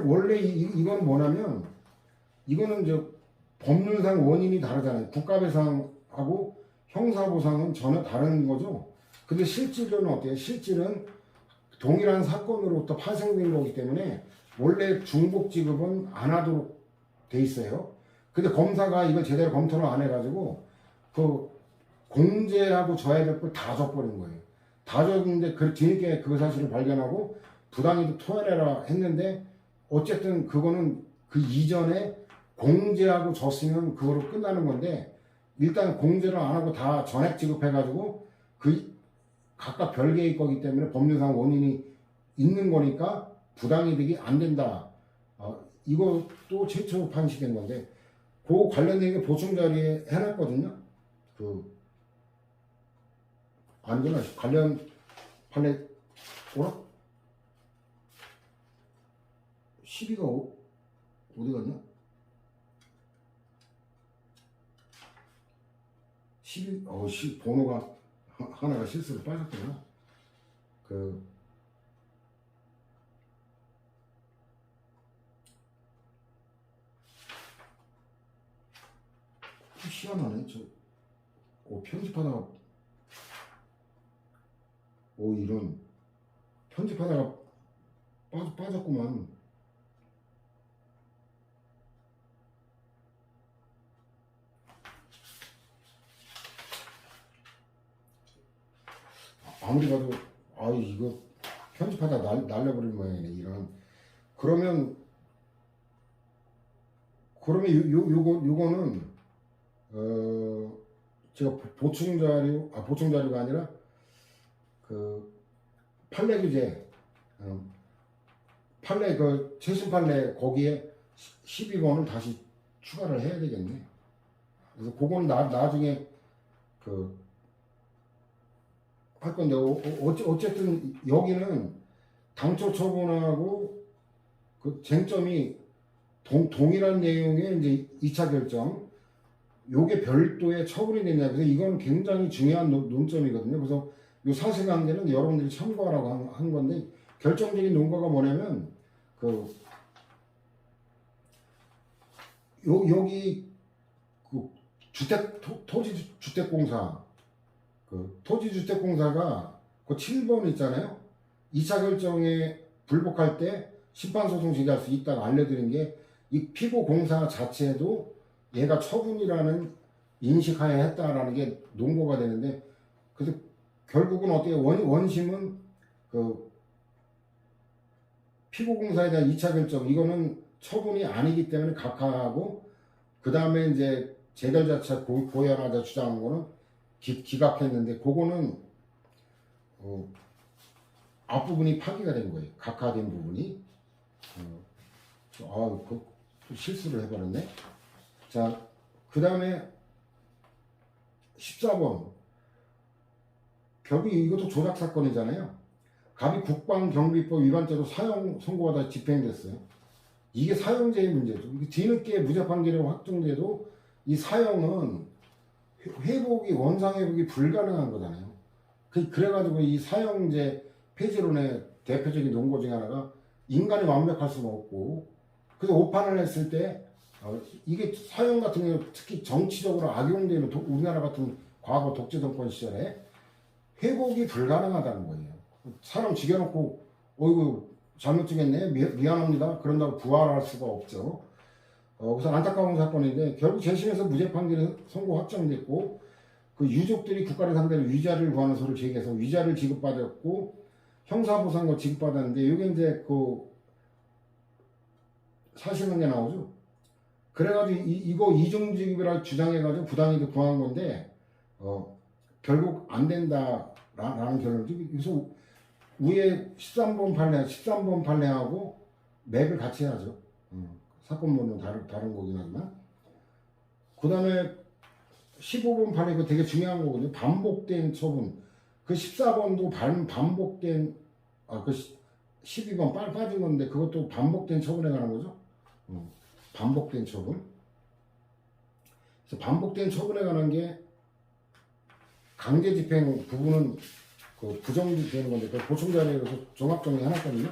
Speaker 1: 원래 이건 뭐냐면, 이거는 법률상 원인이 다르잖아요. 국가배상하고 형사보상은 전혀 다른 거죠. 근데 실질은 어때요? 실질은 동일한 사건으로부터 파생된 거기 때문에 원래 중복 지급은 안 하도록 돼 있어요. 근데 검사가 이걸 제대로 검토를 안 해가지고 그 공제하고 져야 될 걸 다 져버린 거예요. 다 졌는데 그 뒤늦게 그 사실을 발견하고 부당이득 토해내라 했는데 어쨌든 그거는 그 이전에 공제하고 졌으면 그거로 끝나는 건데 일단 공제를 안 하고 다 전액 지급해가지고 그 각각 별개의 거기 때문에 법률상 원인이 있는 거니까 부당이득이 안 된다. 이것도 최초 판시된 건데 그 관련된 게 보충 자리에 해놨거든요. 아니구나. 관련 판례 뭐라? 12가 어디 갔냐? 번호가 하나가 실수로 빠졌구나. 희한하네. 편집하다가 이런 편집하다가 빠졌구만. 아무리 봐도 이거 편집하다 날려버린 모양이네. 이런. 그러면 요거는 제가 보충 자료가 아니라 그 판례 규제 판례 최신 판례 거기에 12번을 다시 추가를 해야 되겠네. 그래서 그건 나중에 할 건데 어쨌든 여기는 당초 처분하고 그 쟁점이 동일한 내용의 이제 2차 결정 요게 별도의 처분이 되냐. 그래서 이건 굉장히 중요한 논점이거든요. 그래서 요 사실관계는 여러분들이 참고하라고 한 건데 결정적인 논거가 뭐냐면 여기 토지주택공사 토지주택공사가 그 7번 있잖아요. 2차 결정에 불복할 때 심판소송 제기할 수 있다고 알려드린 게 이 피고공사 자체도 얘가 처분이라는 인식하에 했다라는 게 논거가 되는데 그래서 결국은 어떻게 원심은 피고공사에 대한 2차 결정 이거는 처분이 아니기 때문에 각하하고 그 다음에 이제 재결자차 고연하자 주장한 거는 기각했는데 그거는 앞부분이 파기가 된 거예요. 각하된 부분이. 실수를 해버렸네. 자, 그 다음에 14번. 결국 이것도 조작 사건이잖아요. 갑이 국방경비법 위반죄로 사형 선고받아 집행됐어요. 이게 사형제의 문제죠. 뒤늦게 무죄 판결이 확정돼도 이 사형은 원상 회복이 불가능한 거잖아요. 그래가지고 이 사형제 폐지론의 대표적인 논거 중에 하나가 인간이 완벽할 수는 없고 그래서 오판을 했을 때 이게 사형 같은 경우 특히 정치적으로 악용되는 우리나라 같은 과거 독재 정권 시절에 회복이 불가능하다는 거예요. 사람 죽여놓고 어이구 잘못 죽였네 미안합니다 그런다고 부활할 수가 없죠. 그래서 안타까운 사건인데 결국 재심에서 무죄 판결이 선고 확정됐고 그 유족들이 국가를 상대로 위자를 구하는 소를 제기해서 위자를 지급받았고 형사보상도 지급받았는데 이게 이제 사실관계 나오죠. 그래가지고 이거 이중지급이라 주장해가지고 부당이득 구한 건데 결국 안 된다라는 결론을 그래서 위에 13번 판례하고 맵을 같이 해야죠. 사건번호는 다른 거긴 하지만 그 다음에 15번 판에 그 되게 중요한 거거든요. 반복된 처분. 그 14번도 반복된, 그 12번 빠진 건데 그것도 반복된 처분에 관한 거죠. 반복된 처분. 그래서 반복된 처분에 관한 게 강제 집행 부분은 그 부정되는 건데 그 보충 자료에서 종합 정리 해놨거든요.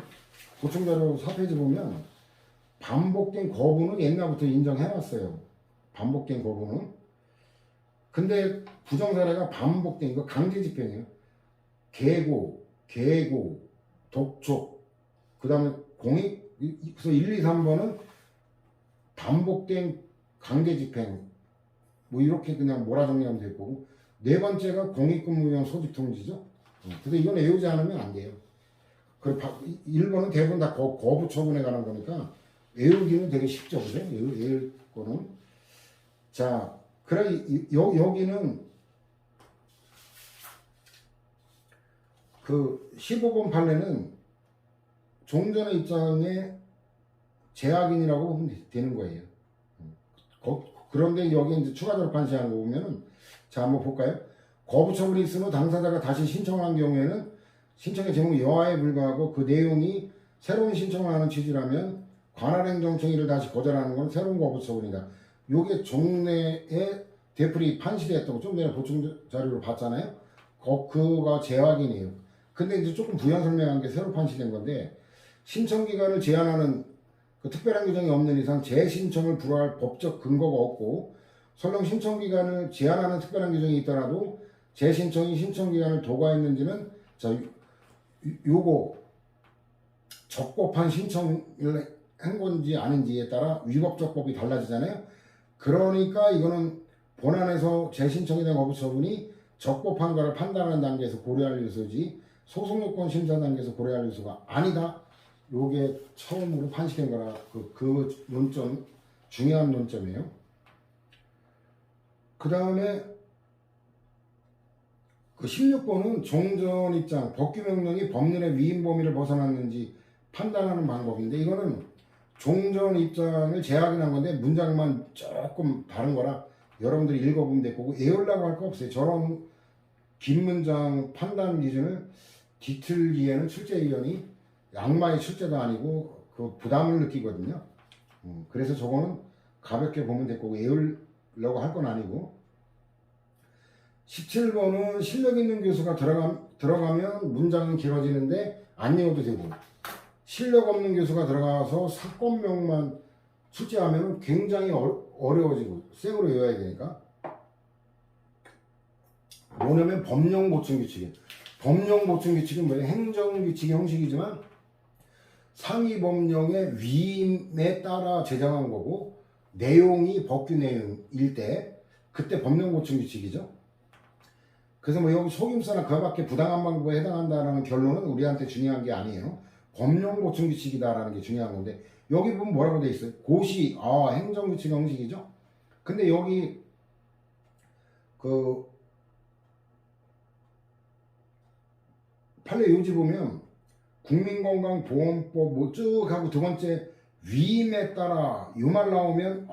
Speaker 1: 보충 자료 4페이지 보면 반복된 거부는 옛날부터 인정해놨어요. 반복된 거부는. 근데 부정 사례가 반복된 거 강제 집행이에요. 계고, 독촉, 그 다음에 공익, 그래서 1, 2, 3번은 반복된 강제 집행, 뭐 이렇게 그냥 몰아정리하면 될 거고, 네 번째가 공익근무용 소집 통지죠. 근데 이건 외우지 않으면 안 돼요. 그 1번은 대부분 다 거부 처분에 관한 거니까 외우기는 되게 쉽죠, 그죠? 외울 거는. 자, 그래 여기는 그 15번 판례는 종전의 입장에 제약인이라고 보면 되는 거예요. 그런데 여기 이제 추가적으로 판시하는 거 보면은, 자, 한번 볼까요? 거부 처분이 있은 후 당사자가 다시 신청한 경우에는 신청의 제목이 여하에 불과하고 그 내용이 새로운 신청을 하는 취지라면 관할 행정청의를 다시 거절하는 건 새로운 거부 처분이다. 요게 종래에 되풀이 판시됐던 거 좀 전에 보충 자료로 봤잖아요. 그거가 재확인이에요. 근데 이제 조금 부연 설명한 게 새로 판시된 건데, 신청 기간을 제한하는 그 특별한 규정이 없는 이상 재신청을 불허할 법적 근거가 없고, 설령 신청 기간을 제한하는 특별한 규정이 있더라도 재신청이 신청 기간을 도과했는지는, 자, 요거 적법한 신청을 한 건지 아닌지에 따라 위법적법이 달라지잖아요. 그러니까 이거는 본안에서 재신청에 대한 거부 처분이 적법한가를 판단하는 단계에서 고려할 요소지 소송요건 심사 단계에서 고려할 요소가 아니다. 요게 처음으로 판시된 거라 그 논점, 중요한 논점이에요. 그 다음에 그 16번은 종전 입장, 법규 명령이 법률의 위임 범위를 벗어났는지 판단하는 방법인데, 이거는 종전 입장을 재확인한 건데 문장만 조금 다른 거라 여러분들이 읽어보면 될 거고, 외우려고 할 거 없어요. 저런 긴 문장 판단 기준을 뒤틀기에는 출제위원이 악마의 출제도 아니고 그 부담을 느끼거든요. 그래서 저거는 가볍게 보면 될 거고 외우려고 할 건 아니고. 17번은 실력 있는 교수가 들어가면 문장은 길어지는데 안 외워도 되고, 실력 없는 교수가 들어가서 사건명만 출제하면 굉장히 어려워지고 생으로 외워야 되니까. 뭐냐면 법령 보충 규칙이에요. 법령 보충 규칙은 뭐예요? 행정 규칙의 형식이지만 상위 법령의 위임에 따라 제정한 거고, 내용이 법규 내용일 때 그때 법령 보충 규칙이죠. 그래서 뭐 여기 속임수나 그거밖에 부당한 방법에 해당한다는 결론은 우리한테 중요한 게 아니에요. 법령 보충 규칙이다라는 게 중요한 건데, 여기 보면 뭐라고 돼 있어요? 고시, 행정 규칙 형식이죠. 근데 여기 그 판례 요지 보면 국민건강보험법 뭐 쭉 하고 두 번째 위임에 따라 요 말 나오면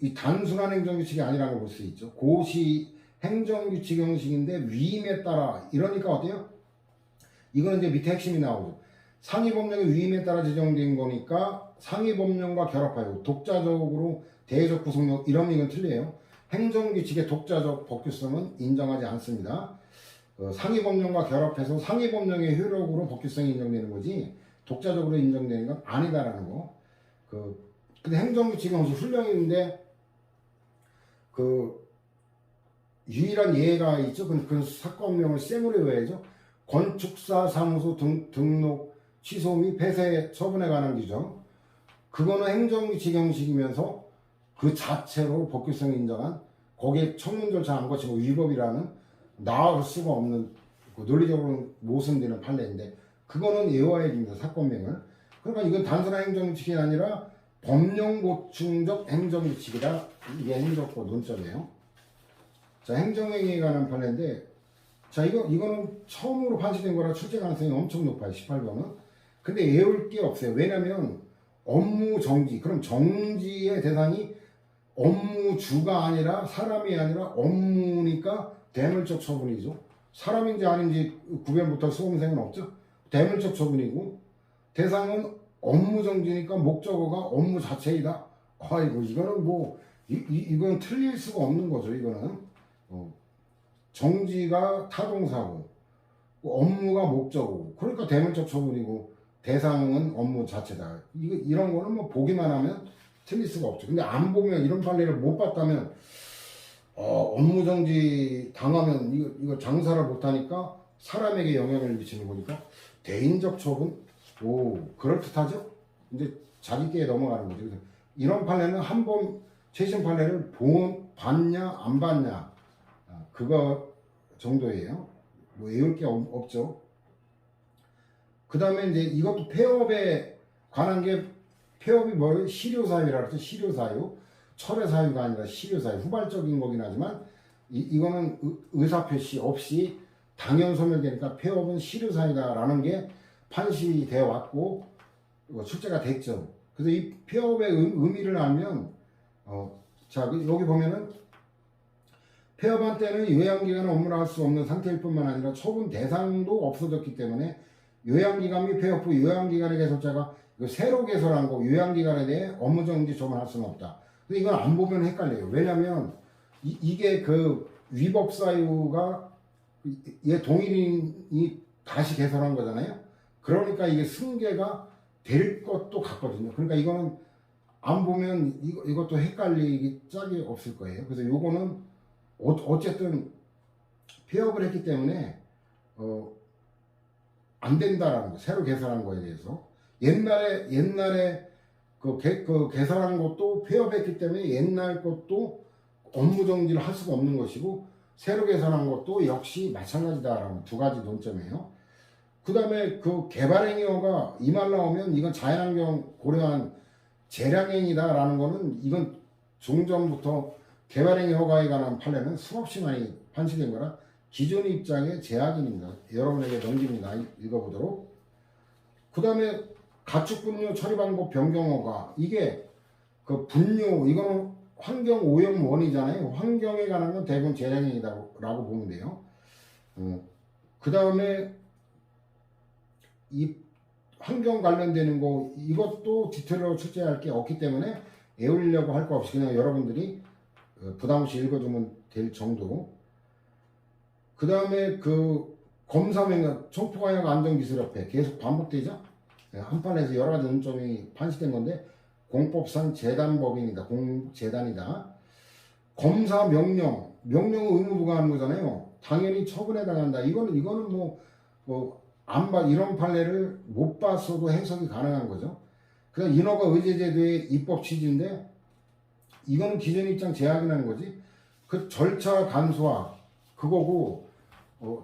Speaker 1: 이 단순한 행정규칙이 아니라는 걸 볼 수 있죠. 고시 행정규칙 형식인데 위임에 따라, 이러니까 어때요? 이거는 이제 밑에 핵심이 나오죠. 상위법령의 위임에 따라 제정된 거니까 상위법령과 결합하여 독자적으로 대외적 구속력, 이런 이건 틀려요. 행정규칙의 독자적 법규성은 인정하지 않습니다. 상위법령과 결합해서 상위법령의 효력으로 법규성이 인정되는 거지 독자적으로 인정되는 건 아니다라는 거. 근데 행정규칙은 아주 훌륭했는데 유일한 예가 있죠. 그 사건명을 쌩으로 외워야죠. 건축사 사무소 등록 취소 및 폐쇄 처분에 관한 규정. 그거는 행정규칙 형식이면서 그 자체로 법규성이 인정한, 거기에 청문 절차 안 거치고 위법이라는 나올 수가 없는 논리적으로 모순되는 판례인데, 그거는 외워야 됩니다. 사건명을. 그러니까 이건 단순한 행정규칙이 아니라 법령 보충적 행정규칙이다. 이게 행정법 논점이에요. 자, 행정행위에 관한 판례인데, 자, 이거는 처음으로 판시된 거라 출제 가능성이 엄청 높아요. 18번은. 근데 외울 게 없어요. 왜냐면 업무 정지, 그럼 정지의 대상이 업무주가 아니라 사람이 아니라 업무니까 대물적 처분이죠. 사람인지 아닌지 구별부터 수험생은 없죠. 대물적 처분이고 대상은 업무정지니까 목적어가 업무 자체이다. 아이고 이거는 뭐 이건 틀릴 수가 없는 거죠. 이거는 정지가 타동사고 업무가 목적어고 그러니까 대물적 처분이고 대상은 업무 자체다. 이런 거는 뭐 보기만 하면 틀릴 수가 없죠. 근데 안 보면 이런 판례를 못 봤다면 업무정지 당하면 이거 장사를 못하니까 사람에게 영향을 미치는 거니까 대인적 처분 그럴듯하죠. 이제 자기께 넘어가는 거죠. 그래서 이런 판례는 한 번 최신 판례를 봤냐 안 봤냐 그거 정도예요. 뭐 외울 게 없죠. 그 다음에 이제 이것도 폐업에 관한 게 폐업이 뭐예요? 실효사유라 그랬죠. 실효사유. 철회사유가 아니라 실효사유. 후발적인 거긴 하지만 이거는 의사표시 없이 당연 소멸되니까 폐업은 실효사유다라는 게 판시되어 왔고 출제가 됐죠. 그래서 이 폐업의 의미를 알면 자 여기 보면은 폐업한 때는 요양기간 업무를 할 수 없는 상태일 뿐만 아니라 처분 대상도 없어졌기 때문에 요양기간 및 폐업 후 요양기간의 개설자가 새로 개설한 거 요양기간에 대해 업무정지 처분할 수는 없다. 근데 이건 안 보면 헷갈려요. 왜냐면 이게 그 위법사유가 얘 동일인이 다시 개설한 거잖아요. 그러니까 이게 승계가 될 것도 같거든요. 그러니까 이거는 안 보면 이것도 헷갈리기 짝이 없을 거예요. 그래서 요거는 어쨌든 폐업을 했기 때문에 안 된다라는 거, 새로 개설한 거에 대해서 옛날에 그 개설한 것도 폐업했기 때문에 옛날 것도 업무 정지를 할 수가 없는 것이고 새로 개설한 것도 역시 마찬가지다라는 두 가지 논점이에요. 그 다음에 그 개발행위가 이 말 나오면 이건 자연환경 고려한 재량행위다라는 거는 이건 종전부터 개발행위 허가에 관한 판례는 수없이 많이 판시된 거라 기존 입장의 제약입니다. 여러분에게 넘깁니다. 읽어보도록. 그 다음에 가축분뇨 처리 방법 변경 허가 이게 그 분뇨 이거는 환경 오염 원이잖아요. 환경에 관한 건 대부분 재량행위다라고 보면 돼요. 그 다음에 이 환경 관련되는 거 이것도 디테일로 출제할 게 없기 때문에 애우려고 할 거 없이 그냥 여러분들이 부담 없이 읽어주면 될 정도. 그 다음에 그 검사명령 청포가역 안전기술협회 계속 반복되죠. 한 판에서 여러 가지 논점이 판시된 건데 공법상 재단법인이다. 공재단이다. 검사 명령은 의무부가 하는 거잖아요. 당연히 처분에 당한다. 이거는 이런 판례를 못 봤어도 해석이 가능한 거죠. 그냥 인허가 의제제도의 입법 취지인데 이거는 기존 입장 제약이라는 거지. 그 절차 간소화 그거고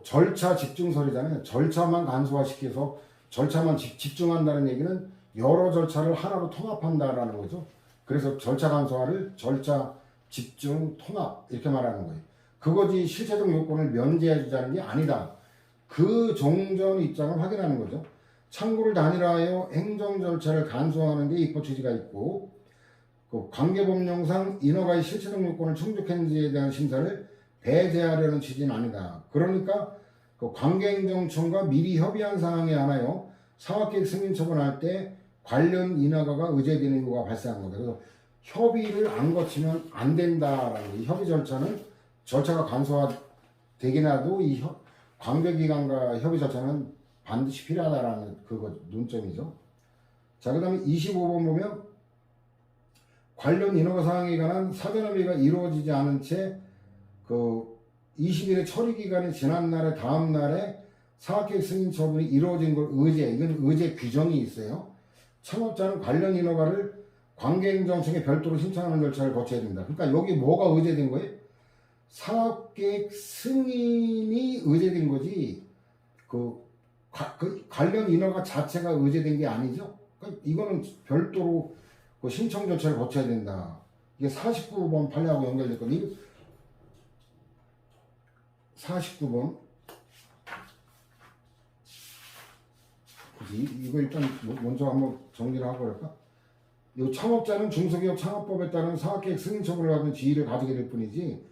Speaker 1: 절차 집중설이잖아요. 절차만 간소화시켜서 절차만 집중한다는 얘기는 여러 절차를 하나로 통합한다라는 거죠. 그래서 절차 간소화를 절차 집중 통합 이렇게 말하는 거예요. 그거지 실체적 요건을 면제해 주자는 게 아니다. 그 종전 입장을 확인하는 거죠. 창구를 단일화하여 행정 절차를 간소화하는 데 입법 취지가 있고 그 관계법령상 인허가의 실체적 요건을 충족했는지에 대한 심사를 배제하려는 취지는 아니다. 그러니까 그 관계행정청과 미리 협의한 사항에 한하여 사업계획 승인 처분할 때 관련 인허가가 의제되는 이유가 발생한 거다. 그래서 협의를 안 거치면 안 된다라는 거예요. 협의 절차는 절차가 간소화되긴 해도 이 관계기관과 협의 절차는 반드시 필요하다라는 그거 논점이죠. 자, 그 다음에 25번 보면 관련 인허가 사항에 관한 사전 협의가 이루어지지 않은 채 그 20일의 처리 기간이 지난 날에 다음 날에 사업계획 승인 처분이 이루어진 걸 이건 의제 규정이 있어요. 창업자는 관련 인허가를 관계행정청에 별도로 신청하는 절차를 거쳐야 된다. 그러니까 여기 뭐가 의제된 거예요? 사업계획 승인이 의제된 거지 그 관련 인허가 자체가 의제된 게 아니죠. 그러니까 이거는 별도로 그 신청 절차를 거쳐야 된다. 이게 49번 판례하고 연결됐거든요. 49번 이거 일단 먼저 한번 정리를 하고 그럴까? 이 창업자는 중소기업 창업법에 따른 사업계획 승인 처분을 받은 지위를 가지게 될 뿐이지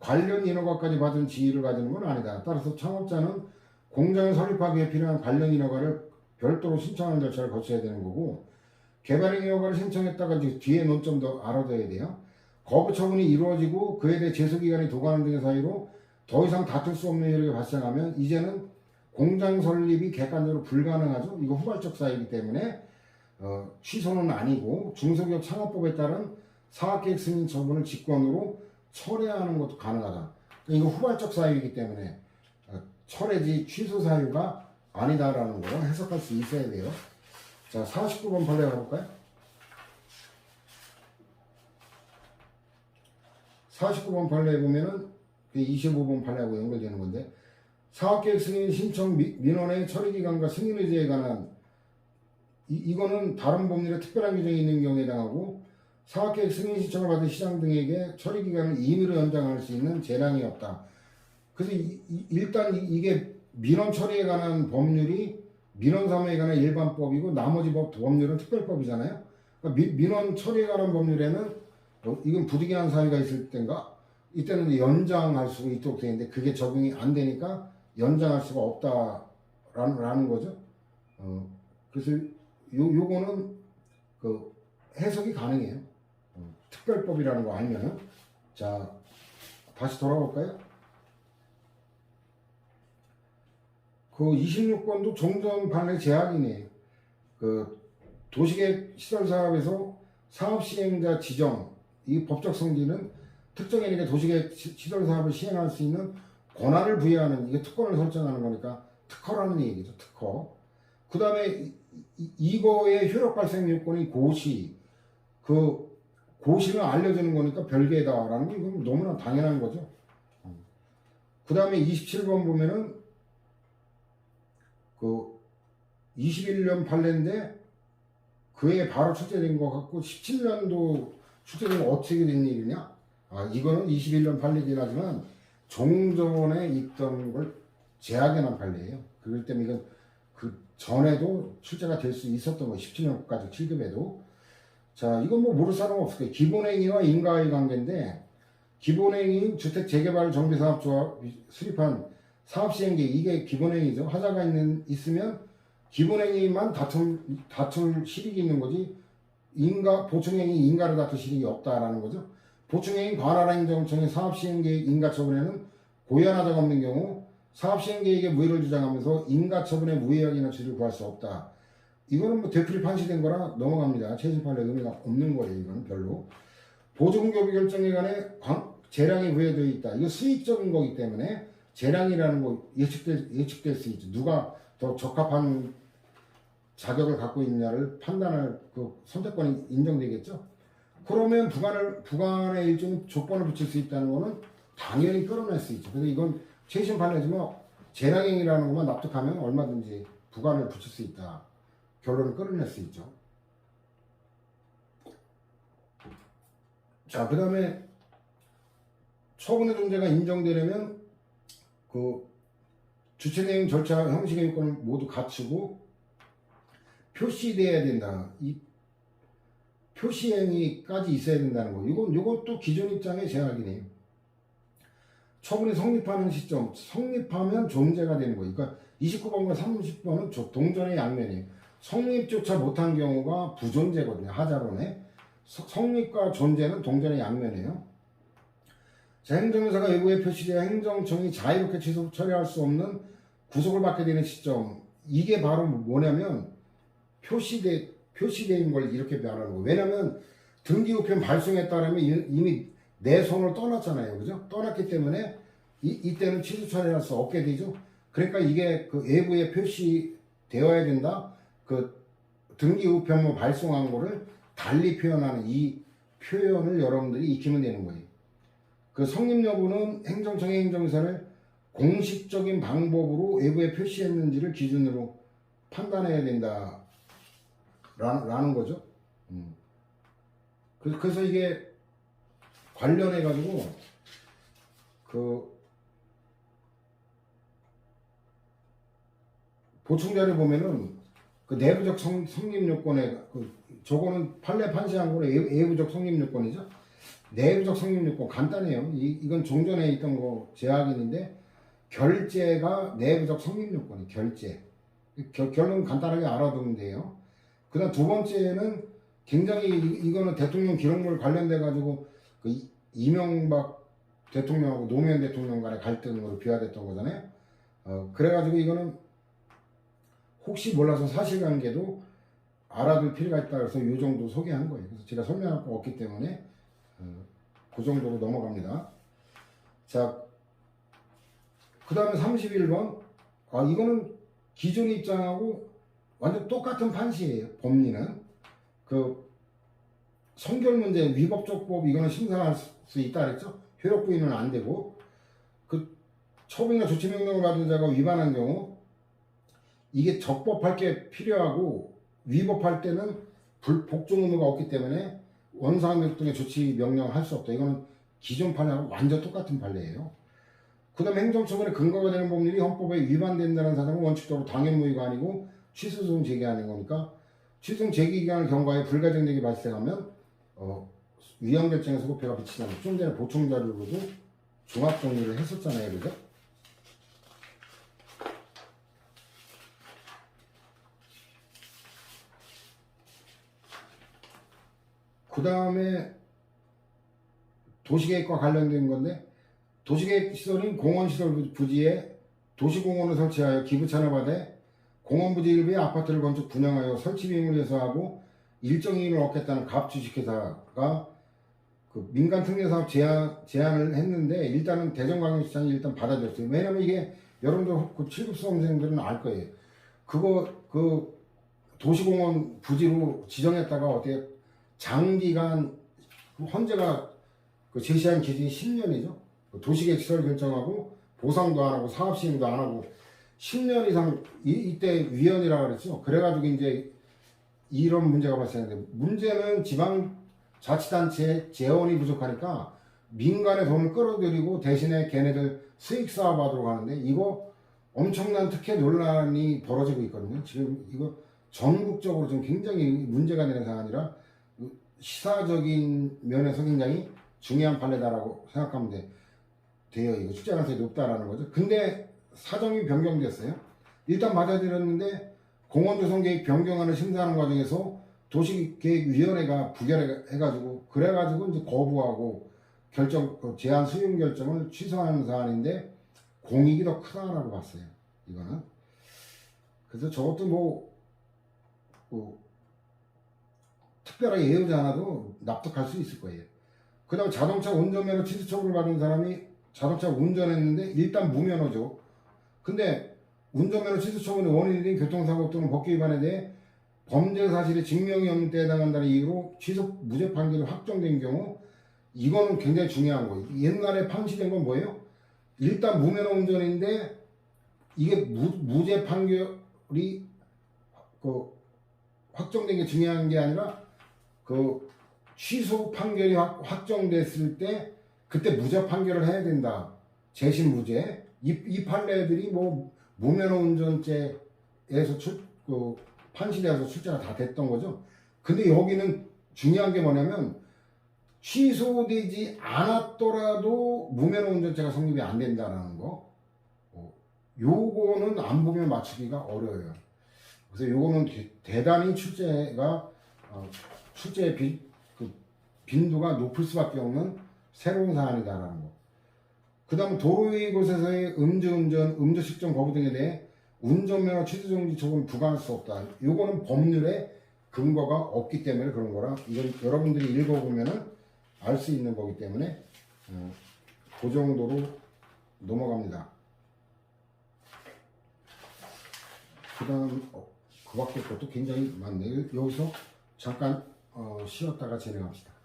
Speaker 1: 관련 인허가까지 받은 지위를 가지는 건 아니다. 따라서 창업자는 공장을 설립하기 위해 필요한 관련 인허가를 별도로 신청하는 절차를 거쳐야 되는 거고, 개발행위 허가를 신청했다가 이제 뒤에 논점도 알아둬야 돼요. 거부 처분이 이루어지고 그에 대해 제소기간이 도가는 등의 사유로 더 이상 다툴 수 없는 효력이 발생하면 이제는 공장 설립이 객관적으로 불가능하죠. 이거 후발적 사유이기 때문에 취소는 아니고 중소기업 창업법에 따른 사업계획 승인 처분을 직권으로 철회하는 것도 가능하다. 이거 후발적 사유이기 때문에 철회지 취소 사유가 아니다라는 거 해석할 수 있어야 돼요. 자, 49번 판례 가볼까요? 49번 판례에 보면은 25번 판례하고 연결되는 건데, 사업계획 승인 신청 민원의 처리기간과 승인 의제에 관한 이거는 다른 법률에 특별한 규정이 있는 경우에 해당하고, 사업계획 승인 신청을 받은 시장 등에게 처리기간을 임의로 연장할 수 있는 재량이 없다. 그래서 일단 이게 민원 처리에 관한 법률이 민원사무에 관한 일반법이고 나머지 법률은 특별법이잖아요. 그러니까 민원 처리에 관한 법률에는 이건 부득이한 사유가 있을 때인가 이때는 연장할 수 있도록 되어 있는데 그게 적용이 안 되니까 연장할 수가 없다라는 거죠. 그래서 요거는 그 해석이 가능해요. 특별법이라는 거 아니면은. 자, 다시 돌아볼까요? 그 26번도 종전 판례 제약이네요. 그 도시계획 시설사업에서 사업시행자 지정, 이 법적 성질은 특정인에게 도시계획 시설사업을 시행할 수 있는 권한을 부여하는, 이게 특권을 설정하는 거니까 특허라는 얘기죠. 특허. 그 다음에 이거의 효력 발생 요건이 고시, 그 고시를 알려주는 거니까 별개다라는 게 이건 너무나 당연한 거죠. 그 다음에 27번 보면은 그 21년 판례인데 그에 바로 출제된 것 같고 17년도 출제된 거 어떻게 된 일이냐? 이거는 21년 판례긴 하지만 종전에 있던 걸 재학연한 판례예요. 그렇기 때문에 이건 그 전에도 출제가 될 수 있었던 거 17년까지 7급에도. 자, 이건 뭐 모를 사람 없을 거예요. 기본행위와 인가의 관계인데, 기본행위 주택 재개발 정비사업조합이 수립한 사업시행계획, 이게 기본행위죠. 하자가 있으면 기본행위만 다툴 실익이 있는 거지, 보충행위 인가를 다툴 실익이 없다라는 거죠. 보충행위 관할 행정청의 사업시행계획 인가처분에는 고의한 하자가 없는 경우 사업시행계획에 무효를 주장하면서 인가처분의 무효약이나 취소를 구할 수 없다. 이거는 뭐 되풀이 판시된 거라 넘어갑니다. 최신 판례 의미가 없는 거예요. 이거는 별로. 보조공급이 결정에 관해 재량이 부여되어 있다. 이거 수익적인 거기 때문에 재량이라는 거 예측될 수 있죠. 누가 더 적합한 자격을 갖고 있느냐를 판단할 그 선택권이 인정되겠죠. 그러면 부관의 일종의 조건을 붙일 수 있다는 거는 당연히 끌어낼 수 있죠. 그래서 이건 최신 판례지만 재량행위라는 것만 납득하면 얼마든지 부관을 붙일 수 있다. 결론을 끌어낼 수 있죠. 자, 그 다음에 처분의 존재가 인정되려면 그 주체대행 절차 형식의 요건을 모두 갖추고 표시돼야 된다. 이 표시행위까지 있어야 된다는 거. 이것도 기존 입장의 제약이네요. 처분이 성립하는 시점, 성립하면 존재가 되는 거예요. 그러니까 29번과 30번은 동전의 양면이에요. 성립조차 못한 경우가 부존재거든요. 하자론에. 성립과 존재는 동전의 양면이에요. 자, 행정사가 외부에 표시되어 행정청이 자유롭게 취소 처리할 수 없는 구속을 받게 되는 시점. 이게 바로 뭐냐면 표시된 걸 이렇게 말하는 거예요. 왜냐면 등기우편 발송에 따르면 이미 내 손을 떠났잖아요. 그죠? 떠났기 때문에 이때는 취소 처리할 수 없게 되죠. 그러니까 이게 그 외부에 표시되어야 된다. 그 등기우편물 발송한 거를 달리 표현하는 이 표현을 여러분들이 익히면 되는 거예요. 그 성립 여부는 행정청의 행정사를 공식적인 방법으로 외부에 표시했는지를 기준으로 판단해야 된다. 라는 거죠. 그래서 이게 관련해가지고 그 보충자료 보면은 그 내부적 성립 요건에 저거는 판례 판시한 거는 외부적 성립 요건이죠. 내부적 성립 요건 간단해요. 이건 종전에 있던 거 제약인데 결제가 내부적 성립 요건이 결제. 결론 간단하게 알아두면 돼요. 그다음 두 번째는 굉장히 이거는 대통령 기록물 관련돼 가지고 그 이명박 대통령하고 노무현 대통령 간의 갈등으로 비화됐던 거잖아요. 그래가지고 이거는 혹시 몰라서 사실관계도 알아둘 필요가 있다 그래서 이 정도 소개한 거예요. 그래서 제가 설명할 거 없기 때문에 그 정도로 넘어갑니다. 자, 그 다음에 31번. 이거는 기존 입장하고 완전 똑같은 판시예요. 법리는 그 성결 문제 위법적법 이거는 심사할 수 있다 그랬죠. 효력 부인은 안 되고 그 처분이나 조치 명령을 받은 자가 위반한 경우 이게 적법할 게 필요하고 위법할 때는 복종 의무가 없기 때문에 원상명 등의 조치 명령을 할 수 없다. 이거는 기존 판례하고 완전 똑같은 판례예요. 그 다음에 행정처분의 근거가 되는 법률이 헌법에 위반된다는 사정은 원칙적으로 당연무효가 아니고 취소소송 제기하는 거니까 취소소송 제기 기간을 경과해 불가정력이 발생하면 위헌결정의 소급표가 비치지 않고 좀 전에 보충 자료로도 종합 정리를 했었잖아요. 그죠? 그 다음에 도시계획과 관련된 건데 도시계획 시설인 공원시설 부지에 도시공원을 설치하여 기부찬을 받아 공원부지 일부에 아파트를 건축 분양하여 설치 비용을 해소하고 일정 이익을 얻겠다는 갑주식회사가 그 민간 특례사업 제안을 했는데 일단은 대전광역시장이 일단 받아줬어요. 왜냐면 이게 여러분들 그 7급 수험생들은 알 거예요. 그거 그 도시공원 부지로 지정했다가 어떻게 장기간 헌재가 그 제시한 기준이 10년이죠. 도시계획 시설 결정하고 보상도 안 하고 사업 시행도 안 하고 10년 이상 이때 위헌이라고 그랬죠. 그래가지고 이제 이런 문제가 발생했는데 문제는 지방자치단체 재원이 부족하니까 민간의 돈을 끌어들이고 대신에 걔네들 수익 사업하도록 하는데 이거 엄청난 특혜 논란이 벌어지고 있거든요. 지금 이거 전국적으로 지금 굉장히 문제가 되는 사안이라 시사적인 면에서 굉장히 중요한 판례다라고 생각하면 돼요. 이거 출제 가능성이 높다라는 거죠. 근데 사정이 변경됐어요. 일단 받아들였는데 공원조성계획 변경안을 심사하는 과정에서 도시계획위원회가 부결해가지고 그래가지고 이제 거부하고 제안 수용 결정을 취소하는 사안인데 공익이 더 크다라고 봤어요. 이거는. 그래서 저것도 뭐 특별하게 예우지 않아도 납득할 수 있을 거예요. 그 다음에 자동차 운전면허 취소 처분을 받은 사람이 자동차 운전했는데 일단 무면허죠. 근데 운전면허 취소 처분의 원인인 교통사고 또는 법규 위반에 대해 범죄 사실이 증명이 없는 때에 해당한다는 이유로 취소 무죄 판결이 확정된 경우 이거는 굉장히 중요한 거예요. 옛날에 판시된 건 뭐예요? 일단 무면허 운전인데 이게 무죄 판결이 확정된 게 중요한 게 아니라 취소 판결이 확정됐을 때 그때 무죄 판결을 해야 된다. 재심 무죄. 이 판례들이 무면허 운전죄에서 판시돼서 출제가 다 됐던 거죠. 근데 여기는 중요한 게 뭐냐면 취소되지 않았더라도 무면허 운전죄가 성립이 안 된다는 거. 요거는 안 보면 맞추기가 어려워요. 그래서 요거는 대단히 출제의 빈도가 높을 수밖에 없는 새로운 사안이다라는 거. 그 다음 도로 위의 곳에서의 음주운전, 음주식정 거부 등에 대해 운전면허 취소정지 처분을 부과할 수 없다. 요거는 법률에 근거가 없기 때문에 그런 거라 이건 여러분들이 읽어보면은 알 수 있는 거기 때문에 그 정도로 넘어갑니다. 그 다음 그 밖에 것도 굉장히 많네요. 여기서 잠깐 쉬었다가 진행합시다.